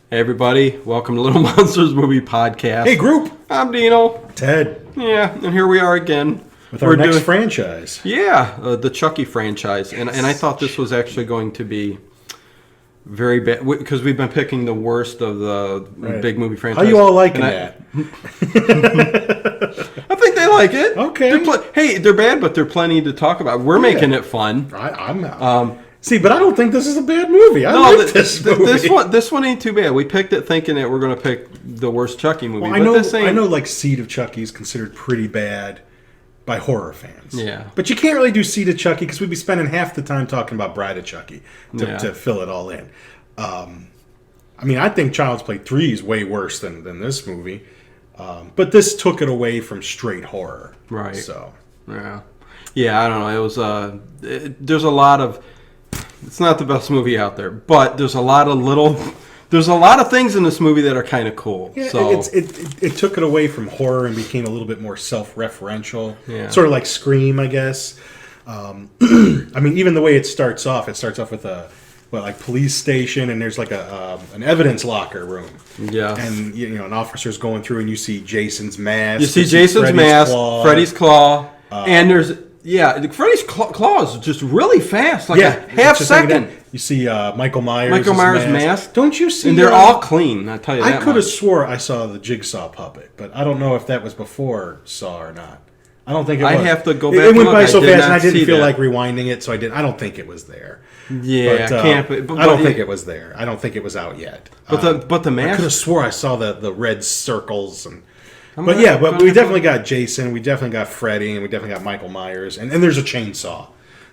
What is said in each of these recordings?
Hey everybody, welcome to Little Monsters Movie Podcast. Hey group! I'm Dino. Ted. Yeah, and here we are again. With our next franchise. Yeah, the Chucky franchise. And I thought this was actually going to be very bad, because we've been picking the worst of the big movie franchise. How you all liking that? I think they like it. Okay. They're bad, but they're plenty to talk about. We're making it fun. See, but I don't think this is a bad movie. I like this movie. This one ain't too bad. We picked it thinking that we're going to pick the worst Chucky movie. Well, I know like Seed of Chucky is considered pretty bad by horror fans. Yeah. But you can't really do Seed of Chucky because we'd be spending half the time talking about Bride of Chucky to fill it all in. I think Child's Play 3 is way worse than this movie. But this took it away from straight horror. Right. So. Yeah, I don't know. It was there's a lot of... It's not the best movie out there, but there's a lot of things in this movie that are kind of cool. Yeah, so it took it away from horror and became a little bit more self-referential. Yeah. Sort of like Scream, I guess. Even the way it starts off with a police station, and there's like an evidence locker room. Yeah. And an officer's going through, and you see Jason's mask. You see Jason's mask, Freddy's claw, and there's Freddy's claw is just really fast, like a half second. You see Michael Myers' mask. Don't you see? And they're all clean, I tell you that I could have swore I saw the Jigsaw puppet, but I don't know if that was before Saw or not. I don't think it was. I have to go back. It went by so fast, and I didn't feel like rewinding it, so I didn't. I don't think it was there. Yeah, but, I don't think it was there. I don't think it was out yet. But the mask. I could have swore I saw the red circles and. But we definitely got Jason, we definitely got Freddy, and we definitely got Michael Myers, and there's a chainsaw.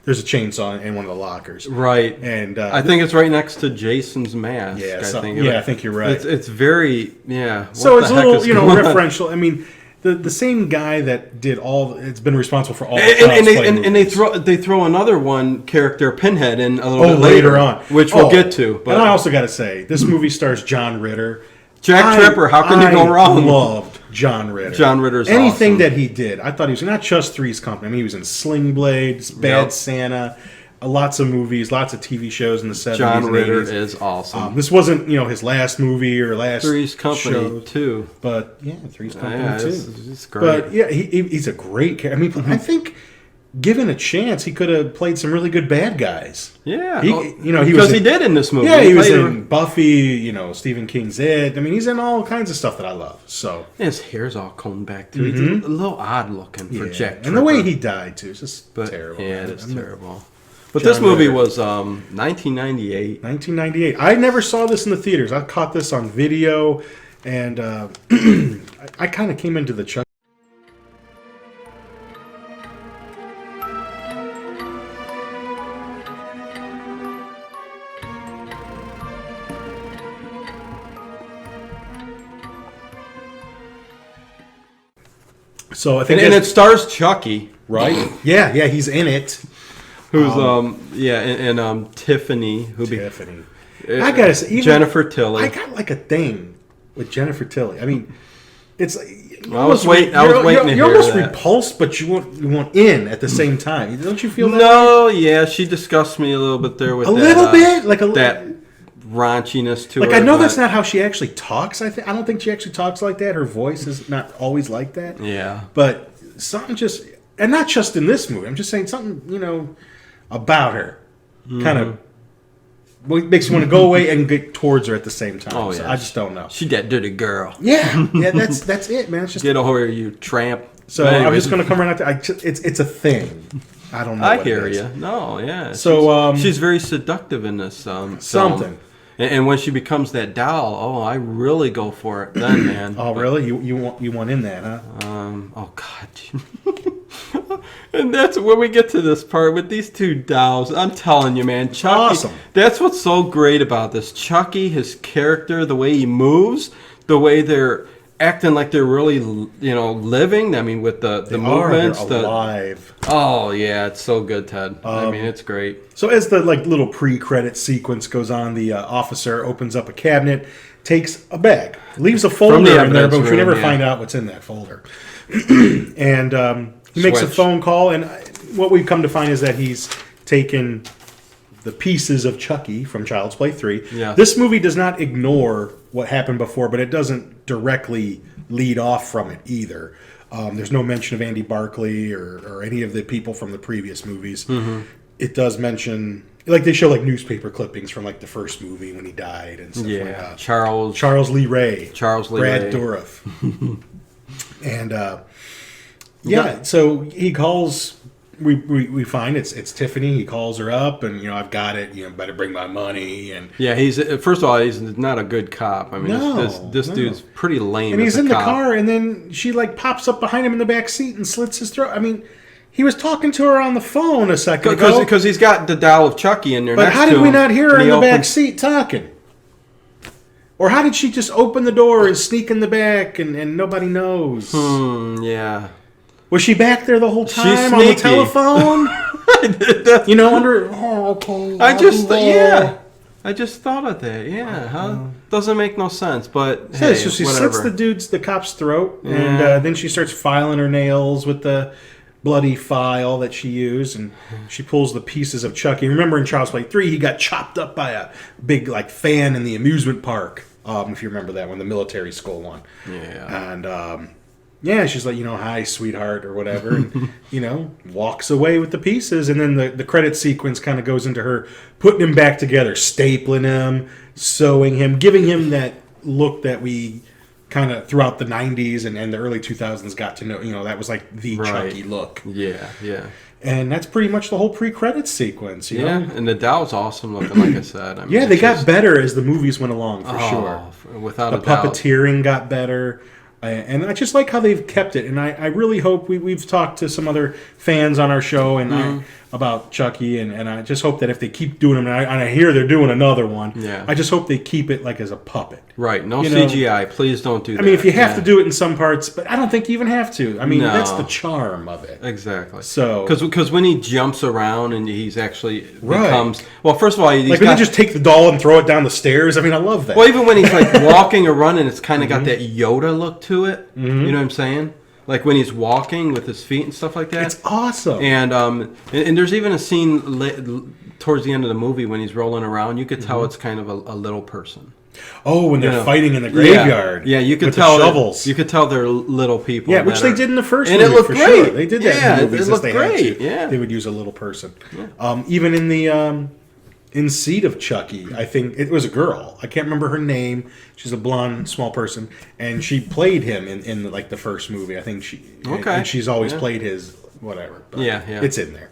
There's a chainsaw in one of the lockers. Right. And I think it's right next to Jason's mask. Yeah, I think you're right. It's very, So it's a little, referential. The same guy that did it's been responsible for all the they throw another one character, Pinhead, in a little bit later on, which we'll get to. But and I also got to say, this movie stars John Ritter. Jack Tripper, how can you go wrong? I loved John Ritter. John Ritter's anything awesome. that he did. I thought he was not just Three's Company. He was in Sling Blade, Bad Santa, lots of movies, lots of TV shows in the 70s John and Ritter 80s. Is awesome. This wasn't his last movie or last Three's Company show, too. But Three's Company too. It's great. But he's a great character. I think. Given a chance, he could have played some really good bad guys. Yeah, he did in this movie. Yeah, he was in Buffy. Stephen King's It. He's in all kinds of stuff that I love. So his hair's all combed back too. He's a little odd looking for Jack Tripper. And the way he died too is just terrible. Yeah, it's terrible. But this movie was 1998. 1998. I never saw this in the theaters. I caught this on video, and I kind of came into the Chucky. So I think it stars Chucky, right? Yeah, he's in it. Who's and Tiffany, Tiffany. I gotta say, Jennifer Tilly. I got like a thing with Jennifer Tilly. It's. I was waiting. You're almost repulsed, but you want in at the same time. Don't you feel that? No, yeah, she disgusts me a little bit there with that raunchiness to her. I know that's not how she actually talks. I don't think she actually talks like that. Her voice is not always like that. Yeah. But something just, and not just in this movie. I'm just saying something, about her, kind of makes you want to go away and get towards her at the same time. Oh yeah. So I just don't know. She that dirty girl. Yeah. That's it, man. It's just get over here, you tramp. So I'm just gonna come right out there. It's a thing. I don't know. I hear you. No, yeah. So she's very seductive in this something. And when she becomes that doll, I really go for it then, man. Oh, really? You want in that, huh? Oh God. And that's when we get to this part with these two dolls. I'm telling you, man, Chucky. Awesome. That's what's so great about this. Chucky, his character, the way he moves, the way they're acting like they're really, living. With the movements, they're alive. Oh yeah, it's so good, Ted. It's great. So as the little pre-credit sequence goes on, the officer opens up a cabinet, takes a bag, leaves a folder in there, but we never find out what's in that folder. And he makes a phone call, and what we've come to find is that he's taken the pieces of Chucky from Child's Play 3. Yeah. This movie does not ignore what happened before, but it doesn't directly lead off from it either. There's no mention of Andy Barclay or any of the people from the previous movies. Mm-hmm. It does mention, like, they show like newspaper clippings from like the first movie when he died and stuff like that. Charles Lee Ray, Brad Dourif, and so he calls. We find it's Tiffany. He calls her up, and I've got it. Better bring my money. And he's first of all, he's not a good cop. I mean, this dude's pretty lame. And he's in the car, and then she like pops up behind him in the back seat and slits his throat. I mean, he was talking to her on the phone a second ago because he's got the doll of Chucky in there. But how did we not hear her in the back seat talking? Or how did she just open the door and sneak in the back and nobody knows? Yeah. Was she back there the whole time on the telephone? Okay. I just thought of that. Yeah, doesn't make no sense, but so she slits the cop's throat, and then she starts filing her nails with the bloody file that she used, and she pulls the pieces of Chucky. Remember in Child's Play 3, he got chopped up by a big like fan in the amusement park. If you remember that one, the military school one. Yeah. And she's like, hi, sweetheart, or whatever, and, walks away with the pieces. And then the credit sequence kind of goes into her putting him back together, stapling him, sewing him, giving him that look that we kind of throughout the 90s and the early 2000s got to know. That was like the Chucky look. Yeah. And that's pretty much the whole pre-credits sequence, you know? And the doll's awesome looking, like I said. I mean, they got better as the movies went along, for sure. Without a doubt. The puppeteering got better. And I just like how they've kept it. And I really hope we've talked to some other fans on our show and about Chucky. And I just hope that if they keep doing them, and I hear they're doing another one, I just hope they keep it like as a puppet. Right. No CGI. Please don't do that. I mean, if you have to do it in some parts, but I don't think you even have to. I mean, that's the charm of it. Exactly. So because when he jumps around and he's actually becomes... Well, first of all... When they just take the doll and throw it down the stairs. I mean, I love that. Well, even when he's like walking or running, it's kind of got that Yoda look to it. You know what I'm saying? Like when he's walking with his feet and stuff like that. It's awesome. And there's even a scene towards the end of the movie when he's rolling around. You could tell it's kind of a little person. Oh, when they're fighting in the graveyard. Yeah, you could tell the shovels. You could tell they're little people. Yeah, which they did in the first movie. And it looked great. Sure. They did that in the movies. It looked great. Yeah, they would use a little person. Yeah. Even in the in Seed of Chucky, I think it was a girl. I can't remember her name. She's a blonde, small person, and she played him in like the first movie. I think she. Okay. And she's always played his whatever. But it's in there.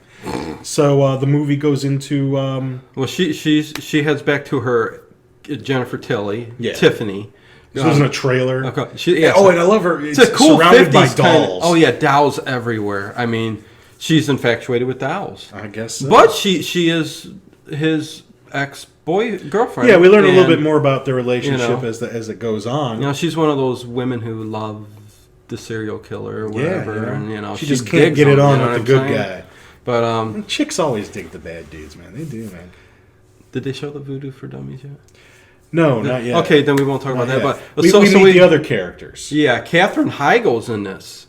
So the movie goes into. Well, she heads back to her. Jennifer Tilly, Tiffany. This wasn't a trailer. Okay. And I love her. It's a cool surrounded 50s by dolls. Dolls everywhere. I mean, she's infatuated with dolls. I guess so. But she is his girlfriend. Yeah, we learn a little bit more about the relationship as it goes on. She's one of those women who love the serial killer or whatever, and she just can't get it on with the good guy. But chicks always dig the bad dudes, man. They do, man. Did they show the Voodoo for Dummies yet? No, not yet. Okay, then we won't talk about that. But we meet the other characters. Yeah, Katherine Heigl's in this.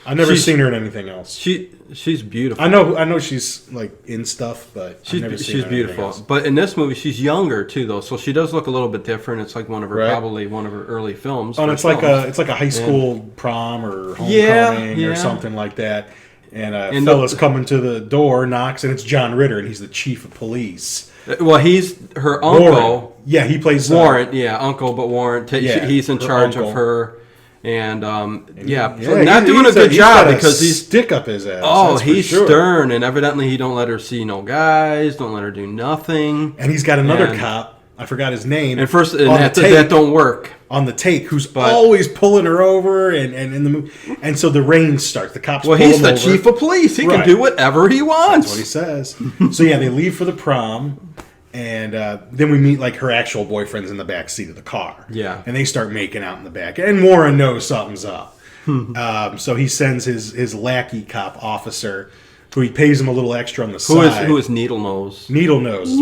I've never seen her in anything else. She's beautiful. I know she's like in stuff, but I've never seen her in beautiful. Else. But in this movie, she's younger too, though, so she does look a little bit different. It's like probably one of her early films. Oh, and it's like a high school prom or homecoming or something like that. And a fella's coming to the door, knocks, and it's John Ritter, and he's the chief of police. Well, he's her uncle. Warren. Yeah, he plays Warren. Uncle, but Warren. He's in charge of her, and not doing a good job because he's stick up his ass. Oh, he's stern, and evidently he don't let her see no guys, don't let her do nothing. And he's got another cop. I forgot his name. And that don't work on the take. Who's always pulling her over, and in the movie, and so the rain starts. The cops. Well, he's the chief of police. He can do whatever he wants. That's what he says. So they leave for the prom, and then we meet like her actual boyfriend's in the back seat of the car. Yeah, and they start making out in the back, and Warren knows something's up. So he sends his lackey cop officer, who he pays him a little extra on the side. Who is Needle Nose? Needle Nose.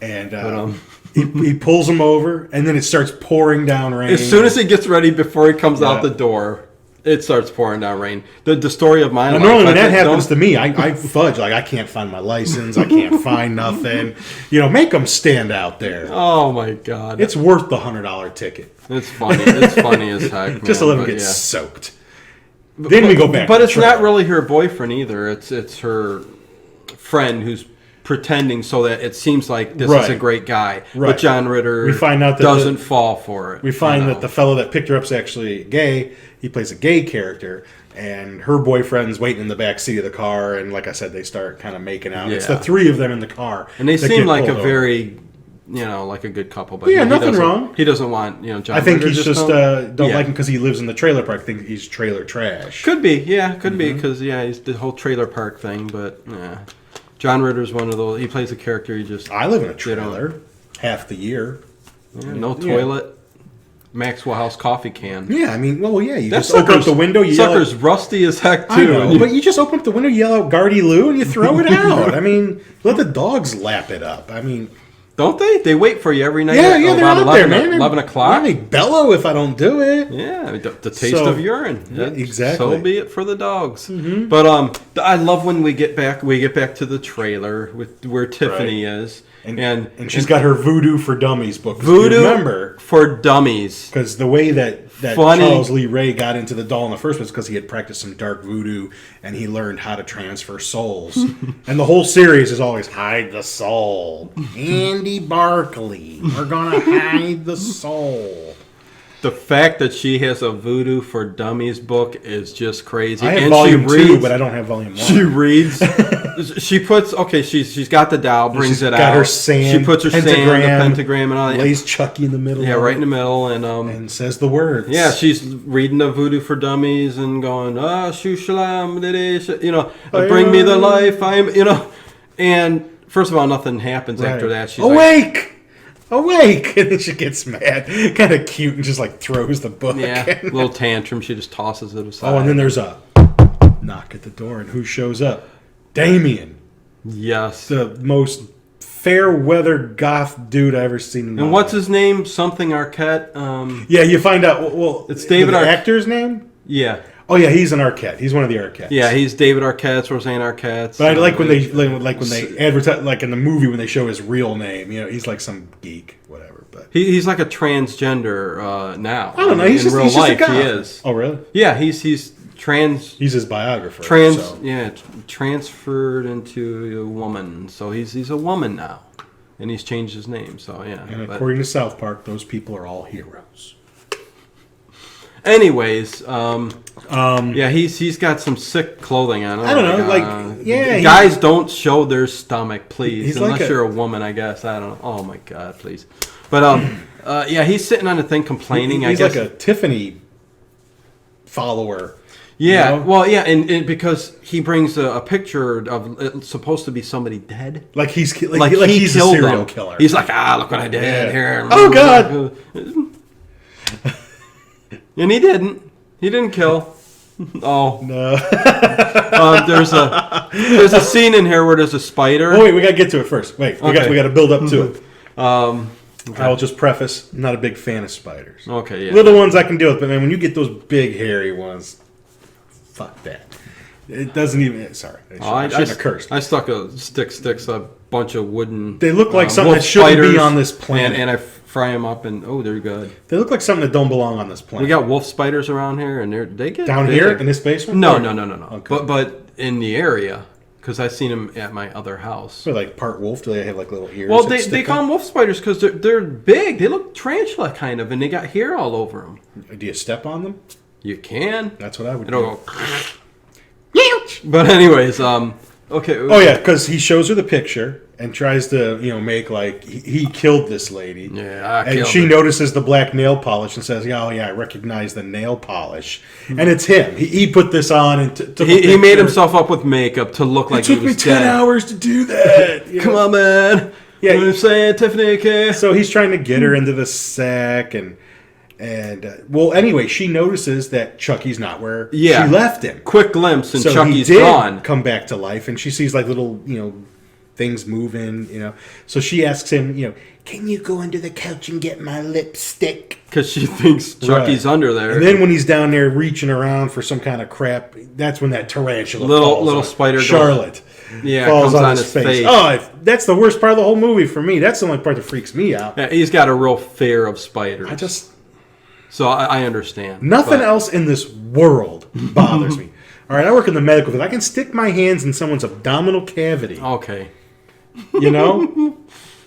And he pulls him over, and then it starts pouring down rain. As soon as he gets ready, before he comes out the door, It starts pouring down rain. The story of my life. Normally when that happens to me, I fudge. Like, I can't find my license. I can't find nothing. Make them stand out there. Oh, my God. It's worth the $100 ticket. It's funny. It's funny as heck, man. Just to let them get soaked. Then we go back. But it's not really her boyfriend either. It's her friend who's pretending so that it seems like this is a great guy. Right. But John Ritter we find out that doesn't fall for it. We find that the fellow that picked her up is actually gay. He plays a gay character, and her boyfriend's waiting in the back seat of the car, and like I said, they start kind of making out. Yeah. It's the three of them in the car. And they seem like a very, like a good couple. But nothing wrong. He doesn't want, John I think Ritter he's just don't like him because he lives in the trailer park. I think he's trailer trash. Could be, could be, because, he's the whole trailer park thing, but, John Ritter's one of those. He plays a character. I live in a trailer half the year. Yeah, no toilet. Maxwell House coffee can. Yeah, you just open up the window. You sucker's rusty as heck too. I know, but you just open up the window, yell out "Gardy Lou," and you throw it out. Let the dogs lap it up. Don't they? They wait for you every night. Yeah, they're out there, man. 11 o'clock. They bellow if I don't do it. Yeah, the taste of urine. Yeah, exactly. So be it for the dogs. Mm-hmm. But I love when we get back to the trailer with where Tiffany is. And she's got her Voodoo for Dummies book. Voodoo for Dummies. Because the way that Charles Lee Ray got into the doll in the first place because he had practiced some dark voodoo and he learned how to transfer souls. And the whole series is always hide the soul. Andy Barkley, we're going to hide the soul. The fact that she has a Voodoo for Dummies book is just crazy. I have volume 2, but I don't have volume 1. She reads. She puts. Okay, she's got the doll. Brings it out. Got her sand. She puts her sand, the pentagram, and all that. Lays Chucky in the middle. Yeah, right in the middle, and says the words. Yeah, she's reading the Voodoo for Dummies and going, Shu Shalom, bring me the life. And first of all, nothing happens after that. She's awake. Awake! And then she gets mad. Kind of cute and just throws the book. Yeah, little tantrum. She just tosses it aside. Oh, and then there's a knock at the door. And who shows up? Damien. Yes. The most fair weather goth dude I ever seen in my life. And what's his name? Something Arquette? Yeah, you find out. Well, it's David Arquette. Actor's name? Yeah. Oh yeah, he's an Arquette. He's one of the Arquettes. Yeah, he's David Arquette, Roseanne Arquette. But I like when they advertise, like in the movie when they show his real name. He's like some geek, whatever. But he's like a transgender now. I don't know. He's in real life. He is. Oh really? Yeah, he's trans. He's his biographer. Transferred into a woman. So he's a woman now, and he's changed his name. So yeah. And according to South Park, those people are all heroes. Anyways, he's got some sick clothing on. I don't know, guys don't show their stomach, please, unless like you're a woman, I guess. I don't know. Oh my God, please. But he's sitting on the thing complaining. He's I guess like a Tiffany follower. Yeah, well, yeah, and because he brings a picture of it's supposed to be somebody dead, like he's he's a serial killer. He's like, look what I did here. Oh God. And he didn't. He didn't kill. Oh no. There's a scene in here where there's a spider. Oh wait, we gotta get to it first. Wait, we got to build up to it. Okay. I'll just preface: I'm not a big fan of spiders. Okay, yeah. Little ones I can deal with, but man, when you get those big hairy ones, fuck that. It doesn't even. Sorry, I shouldn't have cursed. I stuck sticks a bunch of wooden. They look like something that shouldn't be on this planet, and I fry them up, and they're good. They look like something that don't belong on this planet. We got wolf spiders around here, and they get down big. Here in this basement. No. Okay. But in the area, because I've seen them at my other house. They're like part wolf. Do they have like little ears? Well, they call them wolf spiders because they're big. They look tarantula kind of, and they got hair all over them. Do you step on them? You can. That's what I would do. But anyways, okay. Oh yeah, because he shows her the picture and tries to, make like he killed this lady. Yeah, and she notices the black nail polish and says, "Yeah, I recognize the nail polish." And it's him. He put this on and he made himself up with makeup to look like he was dead. It took me 10 hours to do that. Come on, man. Yeah, you know what I'm saying, Tiffany. Okay. So he's trying to get her into the sack and anyway, she notices that Chucky's not where she left him. Quick glimpse, and so Chucky's he did gone. Come back to life, and she sees like little, things moving, So she asks him, can you go under the couch and get my lipstick? Because she thinks Chucky's under there. And then when he's down there reaching around for some kind of crap, that's when that tarantula falls little on spider Charlotte. Falls on his face. Oh, that's the worst part of the whole movie for me. That's the only part that freaks me out. Yeah, he's got a real fear of spiders. So I understand. Nothing else in this world bothers me. All right, I work in the medical field. I can stick my hands in someone's abdominal cavity. Okay.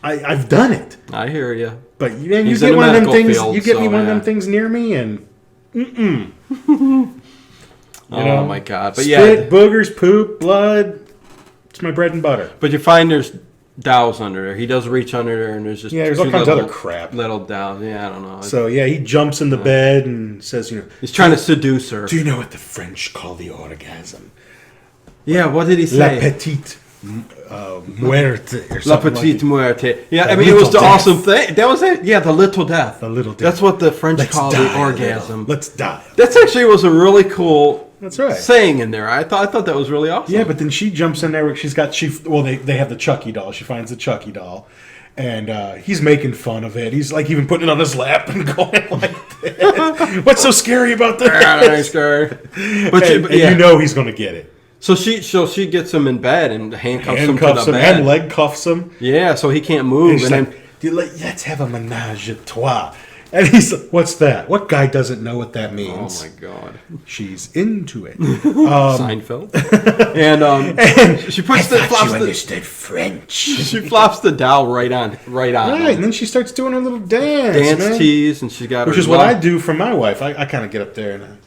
I've done it. I hear you. But you get one of them things. You get me one of them things near me, and oh my God! But spit, boogers, poop, blood. It's my bread and butter. But you find there's dowels under there. He does reach under there, and there's just there's all kinds of other crap. Little dowels. Yeah, I don't know. So he jumps in the bed and says, he's trying to seduce her. Do you know what the French call the orgasm? Yeah, what did he say? La petite muerte or La something petite muerte. Yeah, The it was the little awesome thing. That was it. Yeah, the little death. The little death. That's what the French Let's call die the orgasm. Let's die. That's actually was a really cool. That's right. Saying in there. I thought that was really awesome. Yeah, but then she jumps in there. They have the Chucky doll. She finds the Chucky doll, and he's making fun of it. He's like even putting it on his lap and going like this. What's so scary about this? Nice scary. But he's going to get it. So she gets him in bed and handcuffs him to the bed. And leg cuffs him. Yeah, so he can't move. And then let's have a menage a trois. And he's like, what's that? What guy doesn't know what that means? Oh, my God. She's into it. Seinfeld. And she puts understood French. She flops the doll right on. Right, and then she starts doing her little dance tease, and she got Which is what I do for my wife. I kind of get up there and...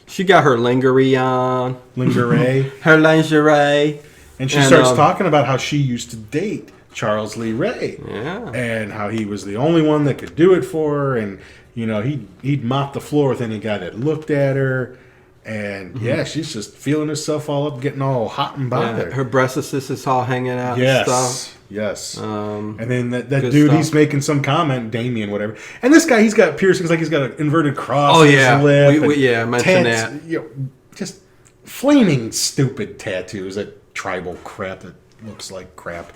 She got her lingerie on. Her lingerie. And she starts talking about how she used to date Charles Lee Ray. Yeah. And how he was the only one that could do it for her. And, he'd mop the floor with any guy that looked at her. And, she's just feeling herself all up, getting all hot and bothered. Her breast is all hanging out and stuff. Yes. And then that dude, he's making some comment, Damien, whatever. And this guy, he's got piercings, like he's got an inverted cross on his lip. I mentioned that. Just flaming stupid tattoos, that tribal crap that looks like crap.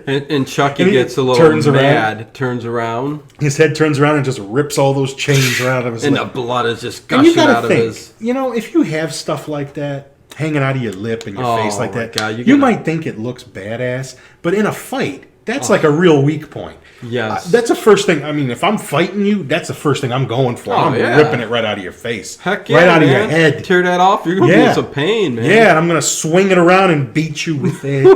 And Chucky gets a little mad, turns around. His head turns around and just rips all those chains out of his lip. And the blood is just gushing out of his... if you have stuff like that, hanging out of your lip and your face like that, God, you might think it looks badass, but in a fight, that's like a real weak point. Yes. That's the first thing. I mean, if I'm fighting you, that's the first thing I'm going for. I'm ripping it right out of your face. Heck yeah, right out of your head. Tear that off. You're going to be in some pain, man. Yeah, and I'm going to swing it around and beat you with it.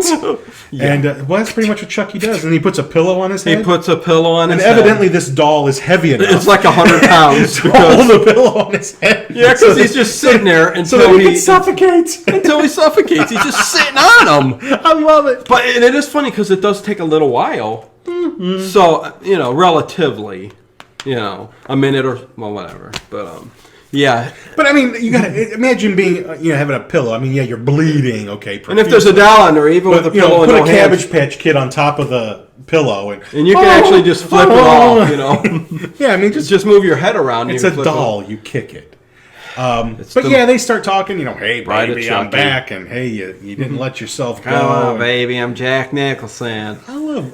And that's pretty much what Chucky does. And he puts a pillow on his head. He puts a pillow on his head. And evidently this doll is heavy enough. It's like 100 pounds. To hold the pillow on his head. Yeah, because he's just sitting there until he suffocates. Until he suffocates. He's just sitting on him. I love it. But it is funny because it does take a little while. Mm-hmm. So, relatively, a minute or, whatever. But, yeah. But, I mean, you got to imagine being, having a pillow. I mean, you're bleeding, okay. And if there's a doll under, even with a pillow and put a Cabbage Patch Kid on top of the pillow. And you can actually just flip it off, Yeah, I mean, just move your head around. It's a doll. You kick it. They start talking, hey, baby, I'm back, and hey, you didn't let yourself go. Oh, baby, I'm Jack Nicholson.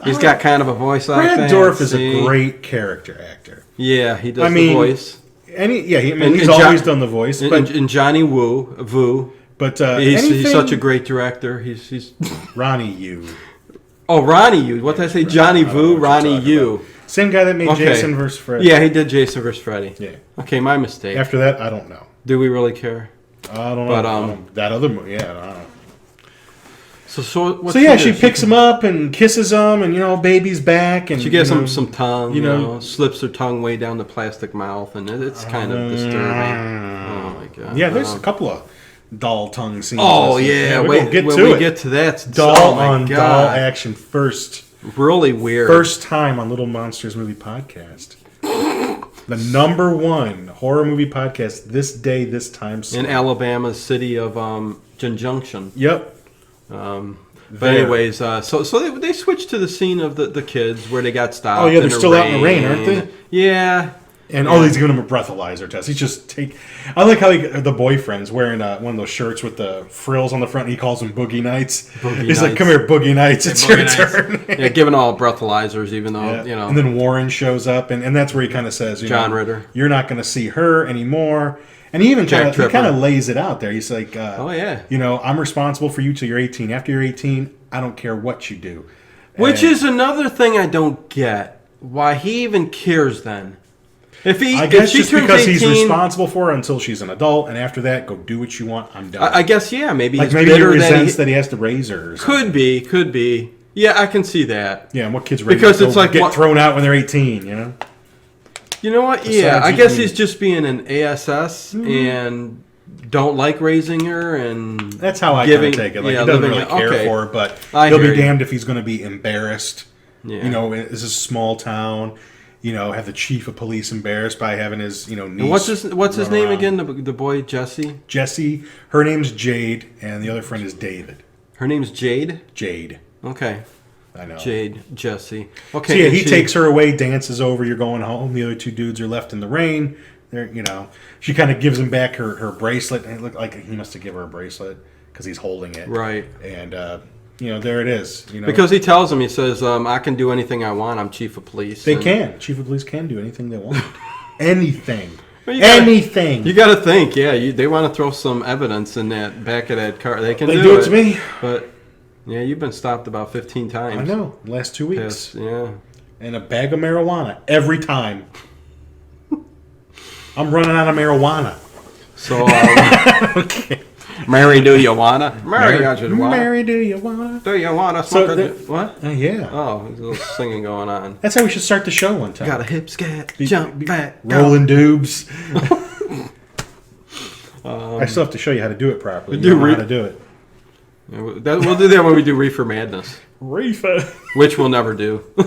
He's got kind of a voice like that. Brad Dourif is a great character actor. Yeah, he does the voice. He's always done the voice. And Johnny Woo. But he's such a great director. He's Ronnie Yu. Oh, Ronnie Yu. What did I say? Johnny Woo, Ronnie Yu. Same guy that made Jason vs. Freddy. Yeah, he did Jason vs. Freddy. Yeah. Okay, my mistake. After that, I don't know. Do we really care? I don't know. But that other movie, I don't know. So she picks him up and kisses him, and baby's back, and she gives him some tongue, slips her tongue way down the plastic mouth, and it's kind of disturbing. Oh my God! Yeah, there's a couple of doll tongue scenes. Oh yeah, when we get to that, doll on doll action first. Really weird. First time on Little Monsters Movie Podcast. The #1 horror movie podcast this day, this time. In Alabama's city of Junction. Yep. But anyways, so they switched to the scene of the kids where they got stopped. Oh yeah, they're still out in the rain, aren't they? Yeah. And he's giving him a breathalyzer test. He's just I like how the boyfriend's wearing one of those shirts with the frills on the front. And he calls them Boogie Nights. He's like, "Come here, Boogie Nights. It's your turn." Yeah, giving all breathalyzers, even though And then Warren shows up, and that's where he kind of says, John Ritter, you're not going to see her anymore. And he even kind of lays it out there. He's like, "Oh yeah, I'm responsible for you till you're 18. After you're 18, I don't care what you do." Which is another thing I don't get. Why he even cares then? I guess just because 18, he's responsible for her until she's an adult, and after that, go do what you want. I'm done. I guess, yeah, maybe he's maybe he resents that he has to raise her. Or could be. Yeah, I can see that. Yeah, and what kids raise because it's like get thrown out when they're 18, You know what? Yeah, I guess he's just being an ASS and don't like raising her, and that's how I kind of take it. Like he doesn't really care for her, but he'll be damned if he's going to be embarrassed. Yeah. This is a small town. Have the chief of police embarrassed by having his, niece. And what's his name again? The boy Jesse. Jesse. Her name's Jade, and the other friend is David. Her name's Jade. Jade. Okay. I know. Jade, Jesse. Okay. So yeah, he takes her away, dances over. You're going home. The other two dudes are left in the rain. They're, she kind of gives him back her bracelet, and it looked like he must have given her a bracelet because he's holding it. Right. And there it is. Because he tells him, he says, I can do anything I want. I'm chief of police. They can. Chief of police can do anything they want. Anything. Anything. You got to think, yeah. They want to throw some evidence in that back of that car. They can do it. They do it to me. But, yeah, you've been stopped about 15 times. I know. Last 2 weeks. Yeah. And a bag of marijuana. Every time. I'm running out of marijuana. So, okay. Mary, do you wanna? Mary, I just wanna. Mary, do you wanna? Do you wanna smoke what? Yeah. Oh, there's a little singing going on. That's how we should start the show one time. Got a hip scat, jump back, rolling dubs. I still have to show you how to do it properly. You know how to do it. Yeah, we'll do that when we do Reefer Madness. Reefer. Which we'll never do. I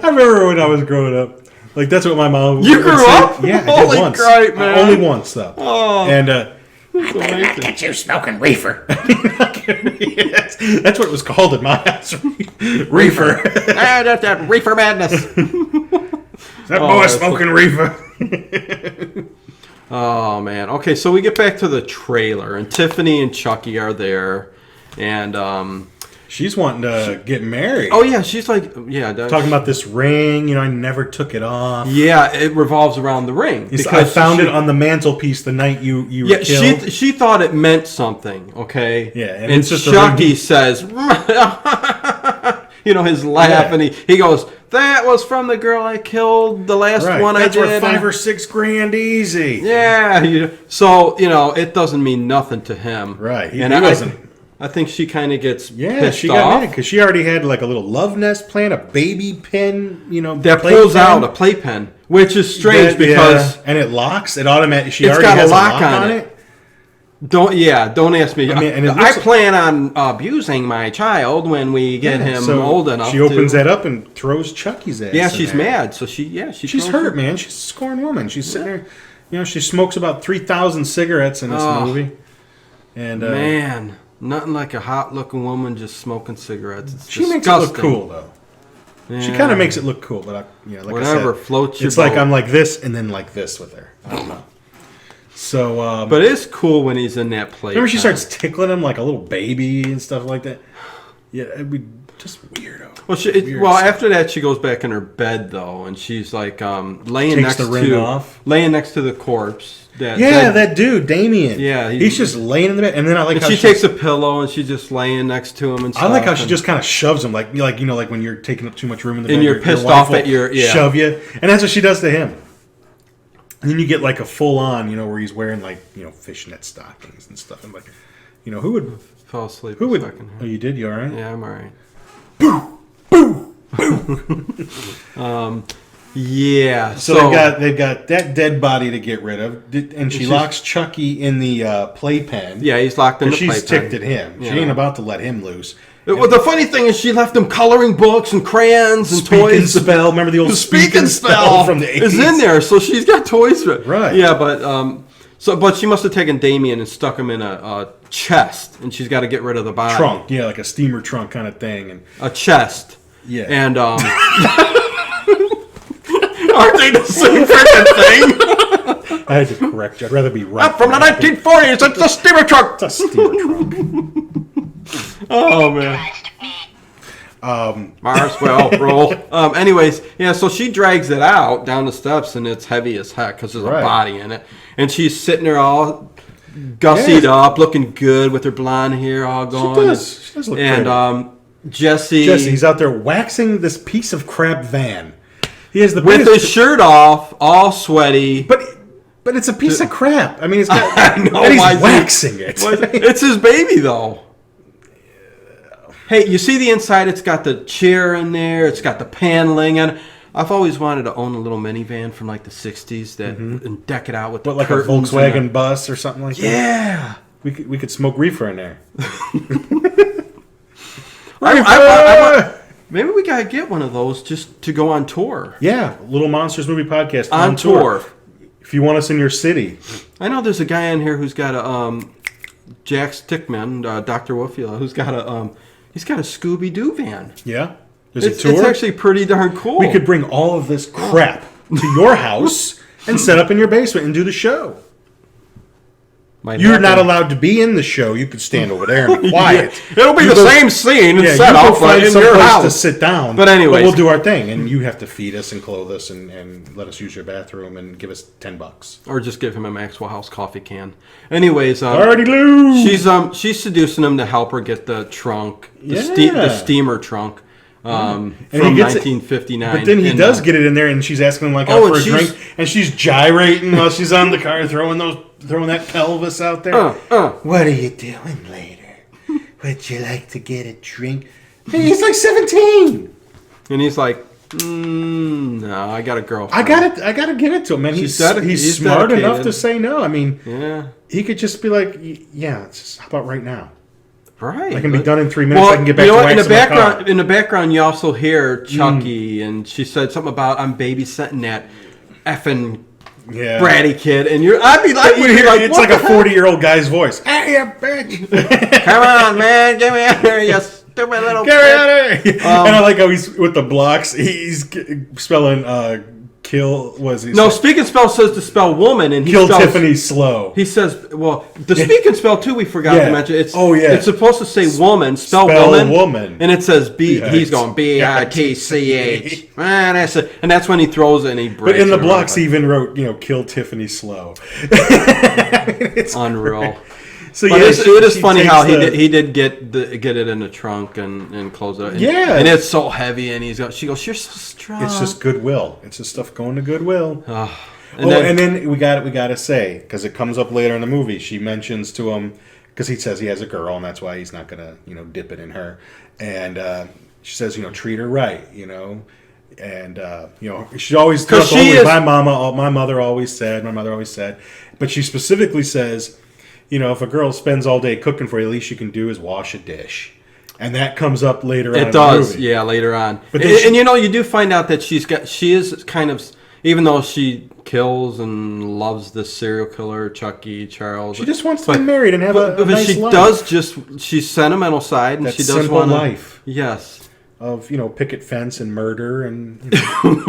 remember when I was growing up. Like, that's what my mom You grew up? Yeah, I Holy did once. Great, man. Only once, though. Oh. And, I get you smoking reefer. Yes, that's what it was called in my house. Reefer. That Reefer Madness. That boy smoking reefer. Oh, man. Okay, so we get back to the trailer, and Tiffany and Chucky are there, and she's wanting to get married. Oh, yeah, she's like, talking about this ring. I never took it off. Yeah, it revolves around the ring. Because I found it on the mantelpiece the night you were killed. She thought it meant something, okay? Yeah, and it's just Chucky says, his laugh, and he goes, that was from the girl I killed, the last one I did. That's worth $5 or $6 grand easy. Yeah, so, it doesn't mean nothing to him. Right, he wasn't. I think she kind of gets pissed she got off. mad because she already had like a little love nest plan, a baby pen, that pulls out a playpen, which is strange because and it locks. It automatically. She it's already got has a lock on it. Don't ask me. I plan on abusing my child when we get him old enough. She opens that up and throws Chucky's ass. Yeah, she's mad. So she's hurt, man. She's a scorned woman. She's sitting there. She smokes about 3,000 cigarettes in this movie. And man. Nothing like a hot-looking woman just smoking cigarettes. It's she makes it look cool, though. Yeah. She kind of makes it look cool, but like whatever I said, floats your it's boat. like I'm like this and then like this with her. I don't know. So, but it's cool when he's in that place. Remember, she starts tickling him like a little baby and stuff like that. Yeah, it'd be just weirdo. Well, after that, she goes back in her bed though, and she's like laying next to the corpse. That dude, Damien. Yeah, he's just laying in the bed, and then I like how she takes a pillow and she's just laying next to him. And I like how she just kind of shoves him, like when you're taking up too much room in the bed, and you're pissed off at shove you, and that's what she does to him. And then you get like a full on, where he's wearing like fishnet stockings and stuff, and like, who would fall asleep? Who would? Oh, you did? You all right? Yeah, I'm all right. Boo, boo, boo. Yeah. So they've got that dead body to get rid of, and she locks Chucky in the playpen. Yeah, he's locked in the playpen. She's ticked at him. She ain't about to let him loose. Well, the funny thing is, she left him coloring books and crayons and Speak toys. and Spell. Remember the old Speak and Spell from the 80s? Is in there, so she's got toys. Right. Yeah, but she must have taken Damien and stuck him in a chest, and she's got to get rid of the body. Trunk, yeah, like a steamer trunk kind of thing, and a chest. Yeah, and Aren't they the same freaking thing? I had to correct you. I'd rather be right. I'm from the 1940s. It's a steamer truck. It's a steamer trunk. Oh man. Mars will roll. Anyways, yeah. So she drags it out down the steps, and it's heavy as heck because there's a body in it, and she's sitting there all gussied up, looking good with her blonde hair all going. She does look and Jesse's out there waxing this piece of crap van. He has the with his shirt off, all sweaty. But it's a piece of crap. I mean, it's got. I know, and he's waxing it. It's his baby, though. Hey, you see the inside? It's got the chair in there. It's got the paneling, and I've always wanted to own a little minivan from like the '60s that and deck it out with the like a Volkswagen bus or something like that. Yeah, we could smoke reefer in there. Maybe we gotta get one of those just to go on tour. Yeah, Little Monsters Movie Podcast on tour. If you want us in your city. I know there's a guy in here who's got a Jack Stickman, Dr. Wolfula, who's got a he's got a Scooby-Doo van. Yeah, there's a tour. It's actually pretty darn cool. We could bring all of this crap to your house and set up in your basement and do the show. You're not allowed to be in the show. You could stand over there and be quiet. It'll be the same scene and set up find in some your place house to sit down. But anyway, we'll do our thing, and you have to feed us and clothe us and let us use your bathroom and give us $10. Or just give him a Maxwell House coffee can. Anyways, already lose. She's seducing him to help her get the trunk, the steamer trunk. From 1959. But then he does get it in there, and she's asking him like for a drink, and she's gyrating while she's on the car, throwing that pelvis out there. What are you doing later? Would you like to get a drink? Hey, he's like 17, and he's like, no, I got a girlfriend. I gotta give it to him, man. He's smart enough to say no. I mean, he could just be like, how about right now? Right, I can be done in 3 minutes. I can get back to waxing my car. In the background, you also hear Chucky, and she said something about I'm babysitting that effing bratty kid, and I'd be like, it's like a 40-year-old guy's voice. Hey, you bitch! Come on, man, get me out of here, you stupid little. Get me out of here! And I like how he's with the blocks. He's spelling kill. Was he? No, Speak and Spell says to spell woman, and he kill spells, Tiffany slow. He says, well, the Speak and Spell too. We forgot to mention. It's It's supposed to say woman, spell woman, and it says B. He's going BITCH. And that's when he throws it and he breaks. But in the blocks, he even wrote, kill Tiffany slow. It's unreal. So it is funny how he did get it in the trunk and close it. And it's so heavy, and she goes, "You're so strong." It's just goodwill. It's just stuff going to goodwill. And then we got to say, because it comes up later in the movie, she mentions to him, because he says he has a girl, and that's why he's not gonna dip it in her. And she says, treat her right, and she always tells my mother always said, but she specifically says, if a girl spends all day cooking for you, the least you can do is wash a dish. And that comes up later on in the movie. Yeah, later on. But you do find out that she is kind of, even though she kills and loves this serial killer, Chucky, Charles. She just wants to be married and have a nice life. She's sentimental side, and that she does want life. Yes. Of, picket fence and murder and...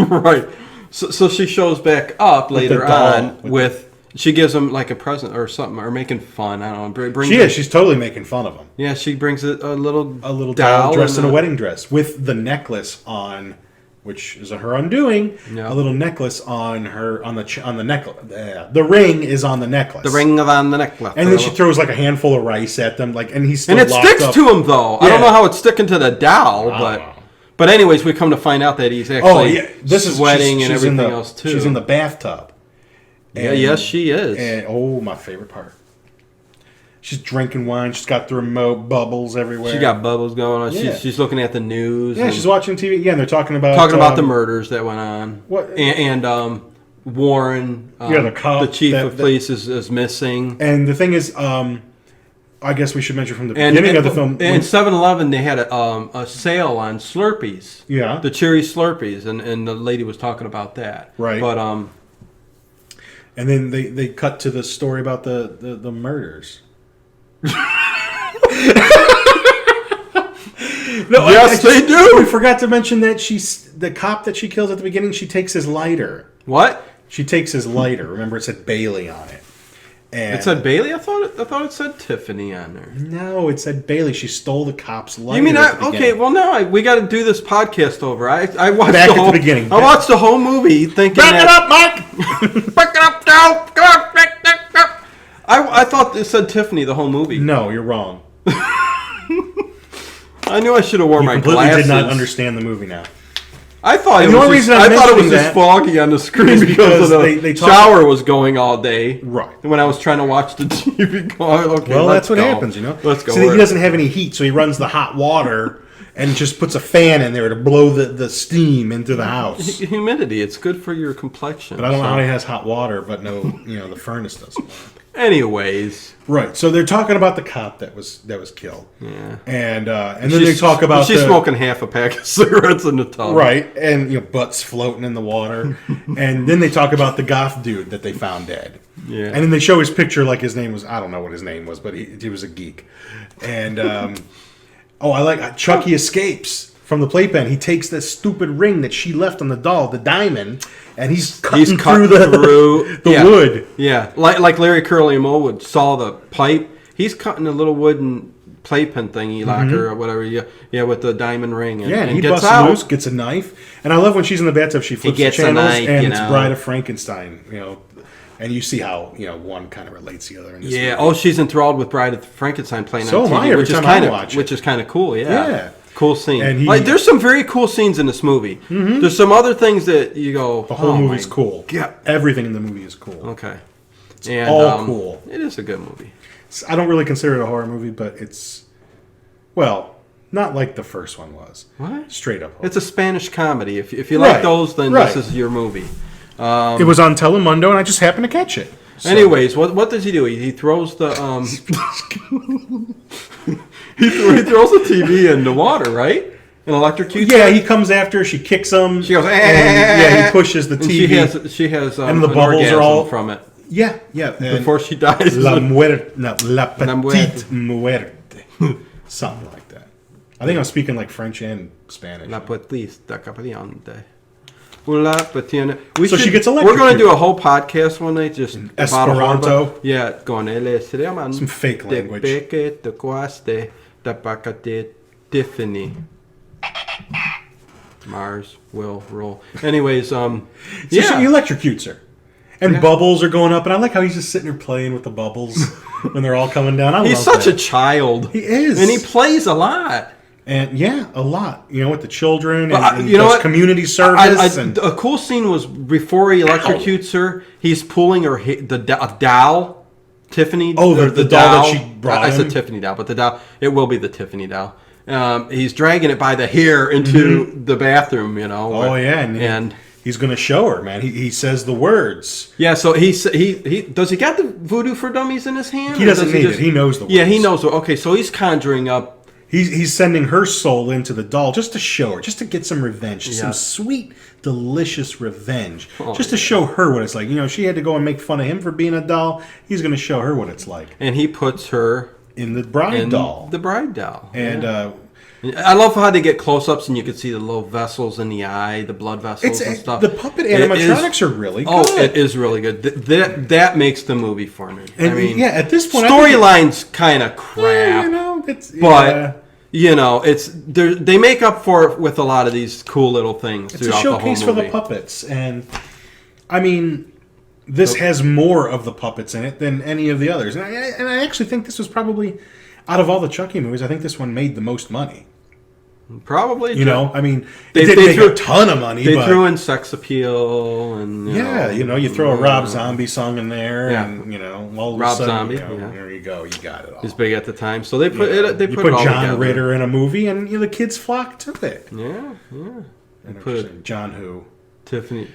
Right. So she shows back up later on with... She gives him like a present or something, or making fun. I don't know. She's totally making fun of him. Yeah, she brings a little doll dressed in a wedding dress with the necklace on, which is her undoing. Yeah. A little necklace on the necklace. The ring is on the necklace. The ring is on the necklace. And then she throws like a handful of rice at them, and he's still locked up. And it sticks to him though. Yeah. I don't know how it's sticking to the doll, but anyways, we come to find out that he's actually sweating and everything else too. She's in the bathtub. Yes, she is. And my favorite part. She's drinking wine. She's got the remote, bubbles everywhere. She got bubbles going on. Yeah. She's looking at the news. Yeah, she's watching TV. Yeah, and they're talking about the murders that went on. What? And Warren, the cop, the chief of police, is missing. And the thing is, I guess we should mention from the beginning of the film. And 7-Eleven, they had a sale on Slurpees. Yeah. The cherry Slurpees, and the lady was talking about that. Right. But and then they cut to the story about the murders. No, Yes, they do. We forgot to mention that the cop that she kills at the beginning. She takes his lighter. What? She takes his lighter. Remember, it said Bailey on it. And It said Bailey? I thought it said Tiffany on there. No, it said Bailey. She stole the cop's lighter. You mean at the okay? beginning. Well, now we got to do this podcast over. I watched Back the at the whole beginning. I watched the whole movie thinking Back it that, up, Mike. Back it up now! Come on, back it up! I thought it said Tiffany the whole movie. No, you're wrong. I knew I should have worn my Completely glasses. did not understand the movie now. I thought And it the was only just, reason I'm I thought it was mentioning just that foggy on the screen is because of the they talk- shower was going all day. Right. And when I was trying to watch the TV, going, okay, Well, let's that's what go. happens, you know. Let's go. See, he doesn't have any heat, so he runs the hot water and just puts a fan in there to blow the steam into the house. Humidity, it's good for your complexion. But I don't know so. how he has hot water, but no, the furnace doesn't work. Anyways, Right. So they're talking about the cop that was killed. yeah. And then they talk about she's smoking half a pack of cigarettes in the tub. right, and butts floating in the water, and then they talk about the goth dude that they found dead. Yeah. And then they show his picture like his name was, I don't know what his name was, but he was a geek. And I like Chucky escapes from the playpen. He takes this stupid ring that she left on the doll, the diamond, and he's cutting through the yeah. wood. Yeah, like Larry Curly Moe saw the pipe. He's cutting a little wooden playpen thingy locker or whatever. Yeah, with the diamond ring. And, Yeah, and he gets busts out. loose, gets a knife, and I love when she's in the bathtub. She flips the gets a channels, knife, and it's you know. Bride of Frankenstein. And you see how one kind of relates to the other. In this Yeah. movie. Oh, she's enthralled with Bride of Frankenstein playing So on am TV, I every which is time kind I of watch it. which is kind of cool. Yeah. Yeah. Cool scene. And Like, there's some very cool scenes in this movie. Mm-hmm. There's some other things that you go. The whole movie's cool. God. Everything in the movie is cool. Okay. all cool. It is a good movie. I don't really consider it a horror movie, but it's, well, not like the first one was. What? Straight up horror. It's a Spanish comedy. If you like Right, those, then right. this is your movie. It was on Telemundo, and I just happened to catch it. So- Anyways, what does he do? He throws the he throws the TV in the water, right? And electrocutes. Yeah, her? he comes after her. She kicks him. She goes. and, yeah, he pushes the And TV. she has And the an bubbles are orgasm all- from it Yeah. And before she dies. La muerte, no, la muerte. petite muerte, something like that. I think I'm speaking like French and Spanish. La petita capriante. La petina. So she gets We're going electrocuted. to do a whole podcast one night just about Esperanto. horror. Yeah, con el extreman. Some fake language. De peque, de quaste, de pacate, Tiffany. Mars will roll. Anyways, So yeah. she electrocutes her. And Yeah. bubbles are going up, and I like how he's just sitting there playing with the bubbles when they're all coming down. He's love such that. a child. He is. And he plays a lot. And yeah, a lot. With the children, But and you know does what? community service. and A cool scene was before he electrocutes her. He's pulling her a doll, Tiffany. Oh, or the doll that she brought I said him? Tiffany doll, but the doll. It will be the Tiffany doll. He's dragging it by the hair into the bathroom. oh yeah, and he's going to show her, man. He says the words. yeah. So he does he got the voodoo for dummies in his hand? He or doesn't does need just- it. He knows the words. Yeah, he knows. Okay, so he's conjuring up. He's sending her soul into the doll just to show her, just to get some revenge, Yeah. some sweet, delicious revenge, Oh, just to show her what it's like. She had to go and make fun of him for being a doll. He's going to show her what it's like And he puts her in the bride in doll. the bride doll. And I love how they get close-ups and you can see the little vessels in the eye, the blood vessels and stuff. the puppet It animatronics is- are really good. Oh, it is really good. That makes the movie for me. And I mean, yeah, at this point, I think storyline's kind of crap, it's but it's they make up for it with a lot of these cool little things it's a throughout the whole showcase movie. for the puppets, and I mean, this has more of the puppets in it than any of the others, and I actually think this was probably out of all the Chucky movies, I think this one made the most money. Probably, I mean, They- it didn't they make threw- a ton of money, They but threw in sex appeal and you throw a Rob Zombie song in there, Yeah. and all of Rob a sudden, Zombie, yeah. there you go, you got it all. It's big at the time, so they put it. They you put put it all John together. Ritter in a movie, and the kids flock to it. Yeah. And put John who? Tiffany.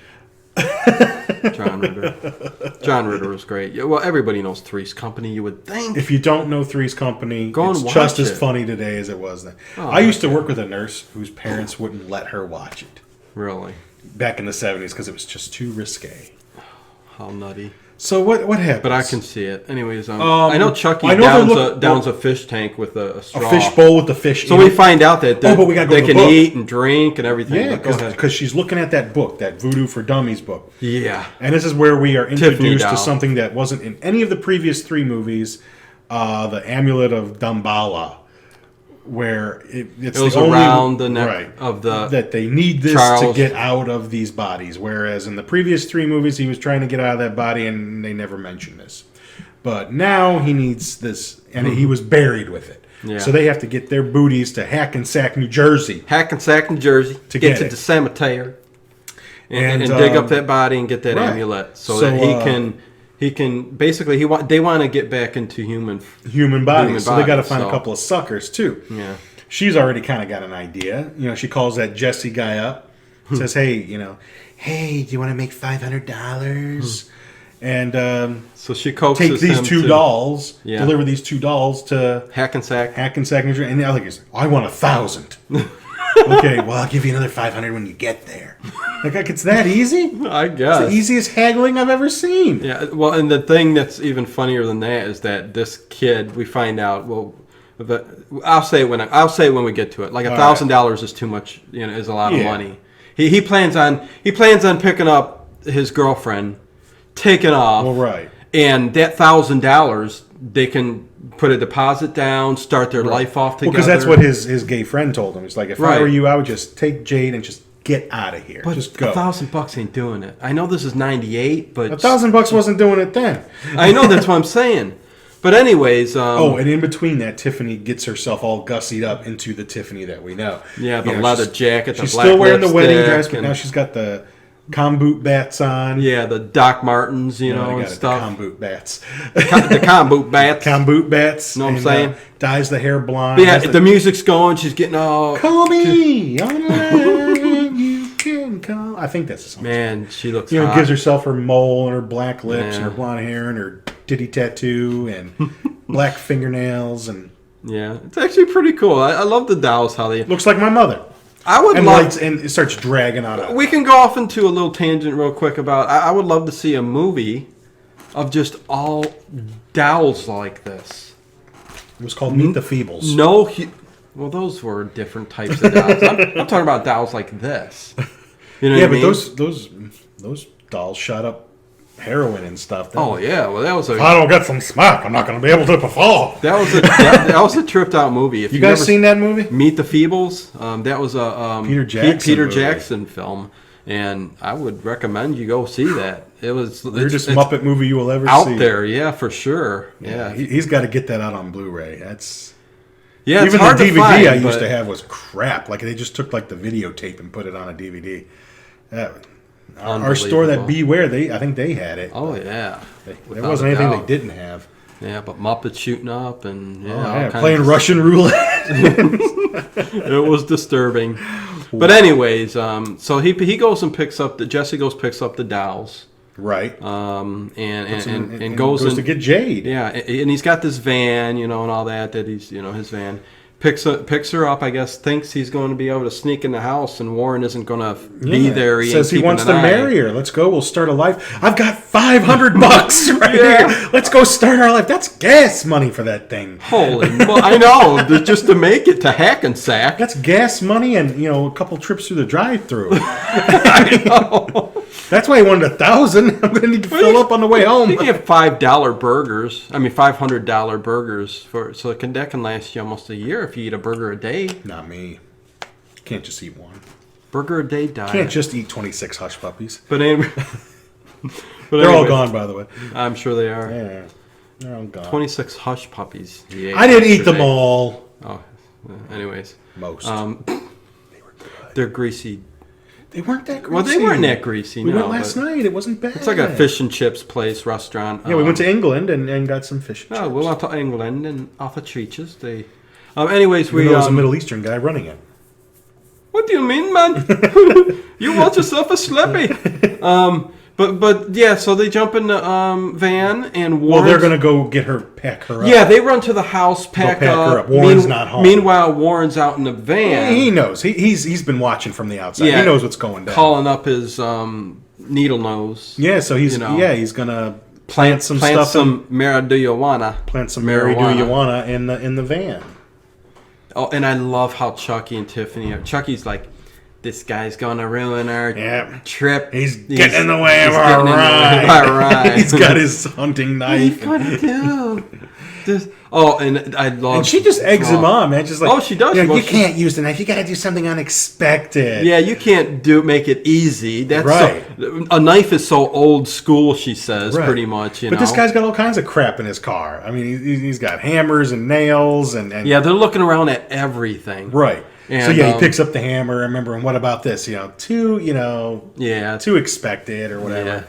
John Ritter was great. Yeah, well, everybody knows Three's Company, you would think. If you don't know Three's Company, Go and it's watch just as it. funny today as it was then. Oh, I used to work with a nurse whose parents wouldn't let her watch it Really? back in the 70s because it was just too risque. How nutty. So what happens? But I can see it. Anyways, I know Chucky downs a fish tank with a straw. A fish bowl with the fish. So we find out that but we gotta go they to the can book. eat and drink and everything. Yeah, Go ahead. because she's looking at that book, that Voodoo for Dummies book. Yeah. And this is where we are introduced doll. to something that wasn't in any of the previous 3 movies, the Amulet of Damballa, where it's was the only, around the neck of the that they need this Charles. to get out of these bodies. Whereas in the previous 3 movies, he was trying to get out of that body, and they never mentioned this. But now he needs this, and he was buried with it. Yeah. So they have to get their booties to Hackensack, New Jersey. Hackensack, New Jersey, to get to the cemetery and dig up that body and get that amulet, so that he can basically they want to get back into human bodies. So they got to find a couple of suckers too. Yeah, she's already kind of got an idea. She calls that Jesse guy up, says, "Hey, hey, do you want to make $500?" And so she coaxes take these 2 dolls, deliver these 2 dolls to Hackensack, New Jersey, and the other guy's like, I want 1,000. Okay, well, I'll give you another 500 when you get there. Like it's that easy? I guess. It's the easiest haggling I've ever seen. Yeah, well, and the thing that's even funnier than that is that this kid, we find out, I'll say it when we get to it. Like $1,000 is too much, is a lot of money. He plans on picking up his girlfriend, taking off. Well, right. And that $1,000, they can put a deposit down, start their life off together. Because that's what his gay friend told him. He's like, if I were you, I would just take Jade and just get out of here. But just go. $1,000 ain't doing it. I know this is '98, but $1,000 wasn't doing it then. I know, that's what I'm saying. But anyways, and in between that, Tiffany gets herself all gussied up into the Tiffany that we know. Yeah, the leather jacket, the she's black still wearing the wedding lipstick, dress, but now she's got the comboot bats on. Yeah, the Doc Martens, and stuff. The comboot bats. The comboot bats. Comboot bats. Know what I'm saying? Dyes the hair blonde. But yeah, the music's going. She's getting all... Call me online, you can call. I think that's the song. Man, she looks hot. Gives herself her mole and her black lips and her blonde hair and her titty tattoo and black fingernails. And yeah, it's actually pretty cool. I love the dolls, how they... Looks like my mother. I would love, and it starts dragging on. We can go off into a little tangent real quick about. I would love to see a movie of just all dolls like this. It was called Meet the Feebles. Well, those were different types of dolls. I'm talking about dolls like this. You know what I mean? those dolls shot up heroin and stuff. Yeah, well, that was if I don't get some smack, I'm not going to be able to perform. That was a tripped out movie. If you guys seen that movie? Meet the Feebles. That was a Peter Jackson film, and I would recommend you go see that. It's Muppet movie you will ever see out there. Yeah, for sure. Yeah, he's got to get that out on Blu-ray. That's even it's hard the DVD to find, I used to have was crap. Like they just took like the videotape and put it on a DVD. Our store, that Beware, I think they had it. Oh yeah, there wasn't anything they didn't have. Yeah, but Muppets shooting up and playing Russian roulette. It was disturbing. But anyways, so he goes and picks up Jesse picks up the dolls. Right. And goes to get Jade. Yeah, and he's got this van, and all that he's his van. Picks her up, I guess, thinks he's going to be able to sneak in the house, and Warren isn't going to be there. He says he wants to marry her. Let's go. We'll start a life. I've got $500 right here. Let's go start our life. That's gas money for that thing. Holy, I know. Just to make it to Hackensack. That's gas money and a couple trips through the drive-through. I know. That's why he wanted 1,000. I'm going to need to fill up on the way home. You can have $5 burgers. I mean, $500 burgers that can last you almost a year if you eat a burger a day. Not me. Can't just eat one. Burger a day diet. Can't just eat 26 hush puppies. But anyway, they're all gone, by the way. I'm sure they are. Yeah, they're all gone. 26 hush puppies. I didn't eat them all. Oh, anyways. Most. They were good. They're greasy. They weren't that greasy. Well, they weren't that greasy. We went last night. It wasn't bad. It's like a fish and chips place, restaurant. Yeah, we went to England and got some fish and chips. We went to England and off of Treaches. Anyways, there was a Middle Eastern guy running it. What do you mean, man? You want yourself a slippy. But yeah, so they jump in the van and Warren. Well, they're gonna go pack her up. Yeah, they run to the house, pack her up. Warren's not home. Meanwhile, Warren's out in the van. He knows. He's been watching from the outside. Yeah, he knows what's going down. Calling up his needle nose. Yeah, so he's gonna plant some stuff. Some marijuana. Plant some marijuana in the van. Oh, and I love how Chucky and Tiffany are. Chucky's like, this guy's gonna ruin our trip. He's getting in the way of our ride. He's got his hunting knife. What are you gonna do? And I love. And she just eggs him on, man. Just like, she does. You can't use the knife. You got to do something unexpected. Yeah, you can't make it easy. That's right. A knife is so old school. She says pretty much. But this guy's got all kinds of crap in his car. I mean, he's got hammers and nails and yeah, they're looking around at everything. Right. And, so he picks up the hammer. Remember, and what about this? Too expected or whatever. Yeah.